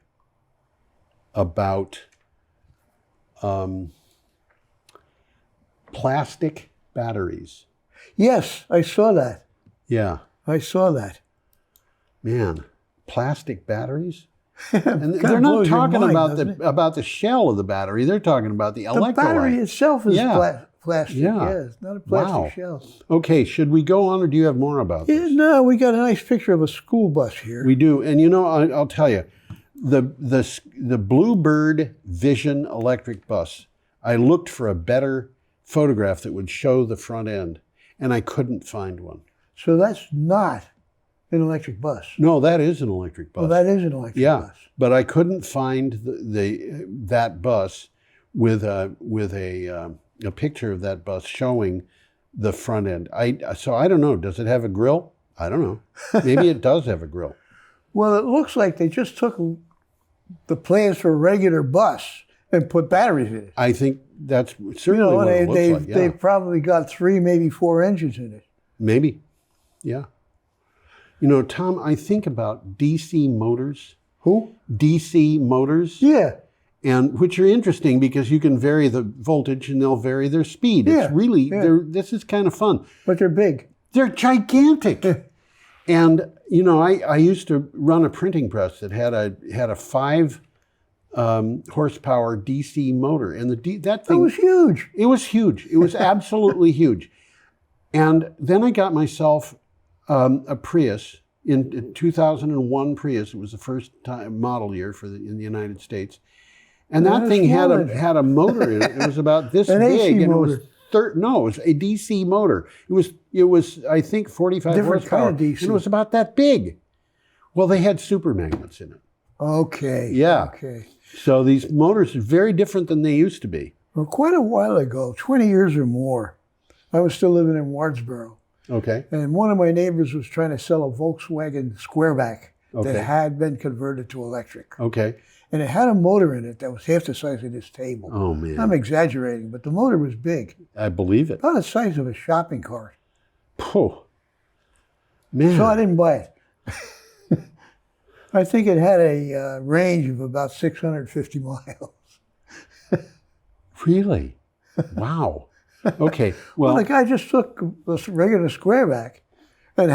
A: about plastic batteries.
B: Yes, I saw that.
A: Yeah.
B: I saw that.
A: Man, plastic batteries? And they're not talking about the shell of the battery. They're talking about the electrolyte.
B: The battery itself is plastic.
A: Yeah.
B: It's not a plastic shell.
A: Okay, should we go on, or do you have more about this?
B: No, we got a nice picture of a school bus here.
A: We do, and I'll tell you, the Bluebird Vision electric bus. I looked for a better photograph that would show the front end, and I couldn't find one.
B: So that's not an electric bus.
A: No, that is an electric bus.
B: Well, that is an electric bus.
A: But I couldn't find that bus with a picture of that bus showing the front end. So I don't know. Does it have a grill? I don't know. Maybe it does have a grill.
B: Well, it looks like they just took the plans for a regular bus and put batteries in it.
A: I think that's certainly what it looks like. Yeah.
B: They've probably got 3, maybe 4 engines in it.
A: Maybe, yeah. Tom, I think about DC motors.
B: Who?
A: DC motors.
B: Yeah.
A: And which are interesting because you can vary the voltage and they'll vary their speed.
B: Yeah.
A: It's really, this is kind of fun.
B: But they're big.
A: They're gigantic. And, I used to run a printing press that had a 5 horsepower DC motor. And that thing
B: was huge.
A: It was huge. It was absolutely huge. And then I got myself a Prius, in 2001 Prius. It was the first time model year in the United States. And that thing had a motor in it. It was about this
B: An
A: big.
B: AC
A: and
B: motor.
A: It was a DC motor. It was I think 45
B: Different
A: horsepower.
B: kind of DC.
A: And it was about that big. Well, they had super magnets in it.
B: Okay.
A: Yeah.
B: Okay.
A: So these motors are very different than they used to be.
B: Well, quite a while ago, 20 years or more, I was still living in Wardsboro.
A: Okay.
B: And one of my neighbors was trying to sell a Volkswagen Squareback that had been converted to electric.
A: Okay.
B: And it had a motor in it that was half the size of this table.
A: Oh, man.
B: I'm exaggerating, but the motor was big.
A: I believe it.
B: About the size of a shopping cart.
A: Oh, man.
B: So I didn't buy it. I think it had a range of about 650 miles.
A: Really? Wow. Okay.
B: Well, the guy just took a regular Squareback and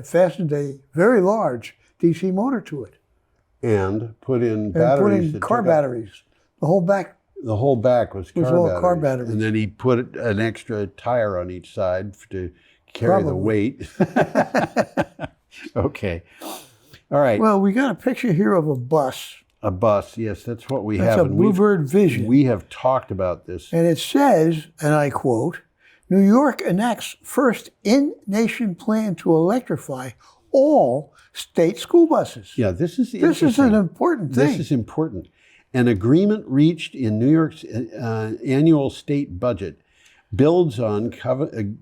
B: fastened a very large DC motor to it.
A: And put in batteries.
B: And put in car batteries. The whole back.
A: The whole back was
B: car batteries.
A: And then he put an extra tire on each side to carry the weight. Okay. All right.
B: Well, we got a picture here of a bus.
A: A bus, yes, that's what we
B: That's
A: have.
B: a Bluebird Vision.
A: We have talked about this.
B: And it says, and I quote, New York enacts first in-nation plan to electrify all state school buses.
A: Yeah, this is
B: an important thing.
A: This is important. An agreement reached in New York's annual state budget builds on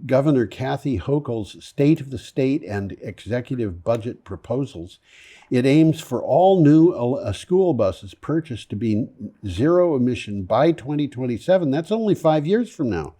A: Governor Kathy Hochul's State of the State and executive budget proposals. It aims for all new school buses purchased to be zero emission by 2027. That's only 5 years from now.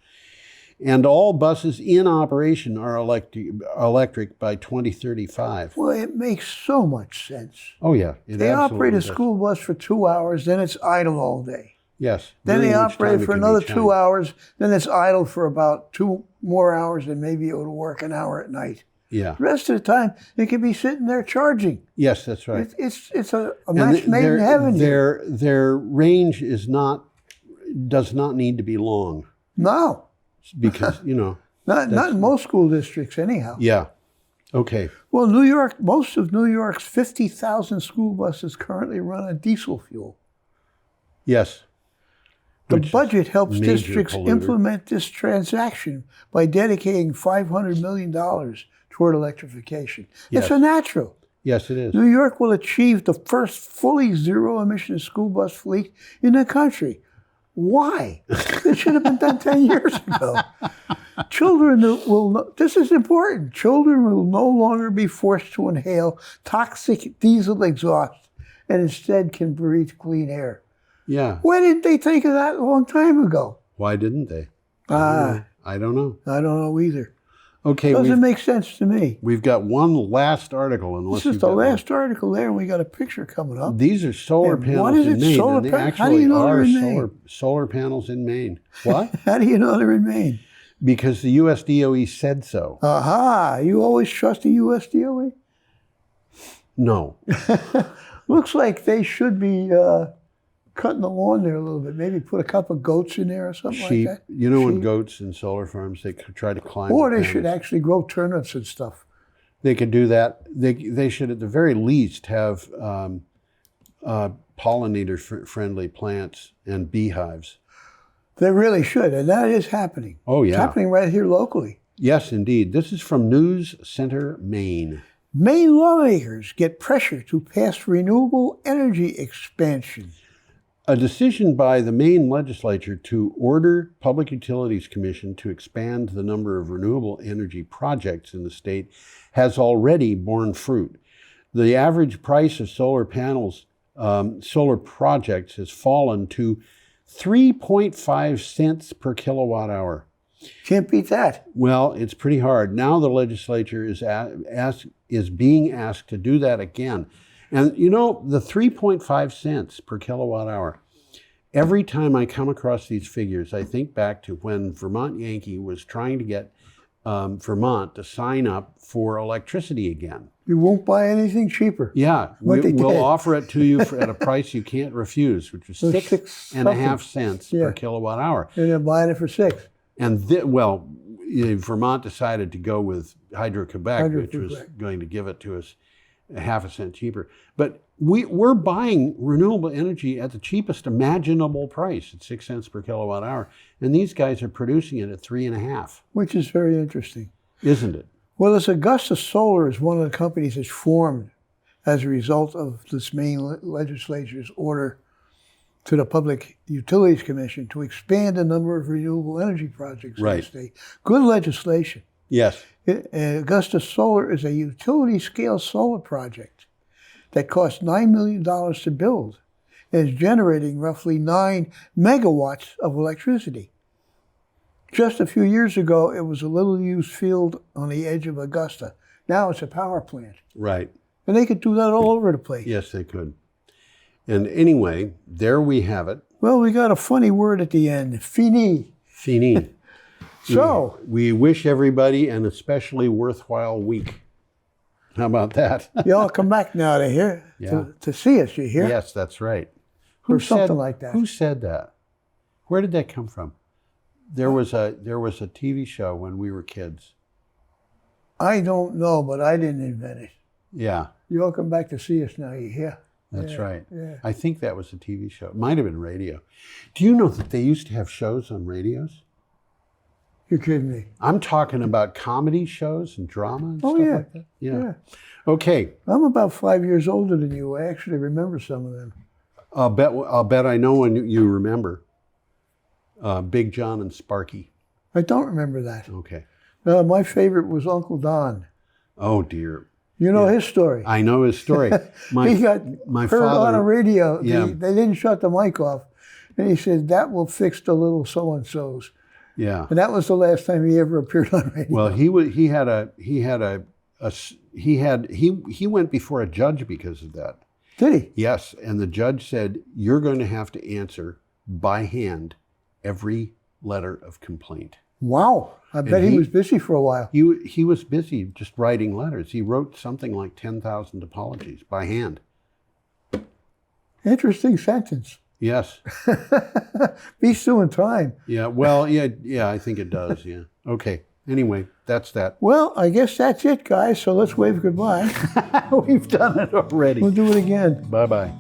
A: And all buses in operation are electric by 2035.
B: Well, it makes so much sense.
A: Oh, yeah.
B: They operate a school bus for 2 hours, then it's idle all day.
A: Yes.
B: Then they operate for another 2 hours, then it's idle for about 2 more hours, and maybe it'll work an hour at night.
A: Yeah.
B: The rest of the time, it can be sitting there charging.
A: Yes, that's right.
B: It's a match made in heaven.
A: Their range does not need to be long.
B: No.
A: Because,
B: not in most school districts anyhow.
A: Yeah. Okay.
B: Well, most of New York's 50,000 school buses currently run on diesel fuel.
A: Yes.
B: The
A: which is
B: budget helps
A: major
B: districts
A: polluter.
B: implement this transaction by dedicating $500 million toward electrification.
A: Yes.
B: It's a natural.
A: Yes, it is.
B: New York will achieve the first fully zero-emission school bus fleet in the country. Why? It should have been done 10 years ago. Children will, this is important, children will no longer be forced to inhale toxic diesel exhaust and instead can breathe clean air.
A: Yeah.
B: Why didn't they think of that a long time ago?
A: Why didn't they?
B: I
A: don't know.
B: don't know either.
A: Okay,
B: Doesn't make sense to me.
A: we've got one last article. Unless
B: This is
A: you've
B: the
A: got one.
B: last article there, and we got a picture coming up.
A: These are solar
B: And
A: panels
B: what is
A: in
B: it,
A: Maine.
B: solar
A: and they
B: panels? How do
A: actually
B: you know they're
A: are
B: in Maine?
A: solar panels in Maine. What?
B: How do you know they're in Maine?
A: Because the US DOE said so.
B: Aha, you always trust the US DOE?
A: No.
B: Looks like they should be cutting the lawn there a little bit. Maybe put a couple of goats in there or something
A: Sheep.
B: like that.
A: You know, when
B: Sheep.
A: goats in solar farms, they try to climb.
B: Or
A: the
B: they should
A: panels.
B: actually grow turnips and stuff.
A: They could do that. They should, at the very least, have pollinator-friendly plants and beehives.
B: They really should, and that is happening.
A: Oh, yeah.
B: It's happening right here locally.
A: Yes, indeed. This is from News Center, Maine.
B: Maine lawmakers get pressure to pass renewable energy expansion.
A: A decision by the Maine legislature to order Public Utilities Commission to expand the number of renewable energy projects in the state has already borne fruit. The average price of solar panels, solar projects has fallen to 3.5 cents per kilowatt hour.
B: Can't beat that.
A: Well, it's pretty hard. Now the legislature is being asked to do that again. And you know, the 3.5 cents per kilowatt hour, every time I come across these figures, I think back to when Vermont Yankee was trying to get Vermont to sign up for electricity again.
B: You won't buy anything cheaper.
A: Yeah,
B: What they
A: we'll
B: did.
A: offer it to you at a price you can't refuse, which is
B: So
A: 6.5 cents
B: Yeah.
A: per kilowatt hour.
B: And they're buying it for $6.
A: And Vermont decided to go with Hydro-Quebec, which was
B: Hydro-Quebec.
A: going to give it to us a half a cent cheaper. But we're buying renewable energy at the cheapest imaginable price at 6 cents per kilowatt hour. And these guys are producing it at 3.5,
B: Which is very interesting.
A: isn't it?
B: Well, this Augusta Solar is one of the companies that's formed as a result of this Maine legislature's order to the Public Utilities Commission to expand the number of renewable energy projects in the
A: Right.
B: state. Good legislation.
A: Yes.
B: Augusta Solar is a utility-scale solar project that cost $9 million to build and is generating roughly 9 megawatts of electricity. Just a few years ago, it was a little-used field on the edge of Augusta. Now it's a power plant.
A: Right.
B: And they could do that all over the place.
A: Yes, they could. And anyway, there we have it.
B: Well, we got a funny word at the end, fini.
A: Fini.
B: So,
A: We wish everybody an especially worthwhile week. How about that?
B: y'all come back now to here
A: Yeah.
B: to see us, you hear?
A: Yes, that's right.
B: Or something like that.
A: Who said that? Where did that come from? There was a TV show when we were kids.
B: I don't know, but I didn't invent it.
A: Yeah,
B: You all come back to see us now, you hear?
A: that's
B: Yeah,
A: right.
B: yeah.
A: I think that was a TV show. It might have been radio. Do you know that they used to have shows on radios?
B: You're kidding me.
A: I'm talking about comedy shows and drama and
B: Oh,
A: stuff
B: yeah.
A: like that.
B: Yeah.
A: Okay.
B: I'm about 5 years older than you. I actually remember some of them.
A: I'll bet I know when you remember. Big John and Sparky.
B: I don't remember that.
A: Okay.
B: My favorite was Uncle Don.
A: Oh dear.
B: You know his story.
A: I know his story.
B: He got
A: my
B: heard on a
A: father.
B: radio.
A: Yeah.
B: They didn't shut the mic off. And he said, that will fix the little so-and-sos.
A: Yeah.
B: And that was the last time he ever appeared on radio.
A: Well, he went before a judge because of that.
B: Did he?
A: Yes, and the judge said you're going to have to answer by hand every letter of complaint.
B: Wow. I bet he
A: he-
B: was busy for a while.
A: He was busy just writing letters. He wrote something like 10,000 apologies by hand.
B: Interesting sentence.
A: Yes.
B: Be suing time.
A: Yeah. Well, yeah, I think it does. Yeah. Okay. Anyway, that's that.
B: Well, I guess that's it, guys. So let's wave goodbye.
A: We've done it already.
B: We'll do it again.
A: Bye-bye.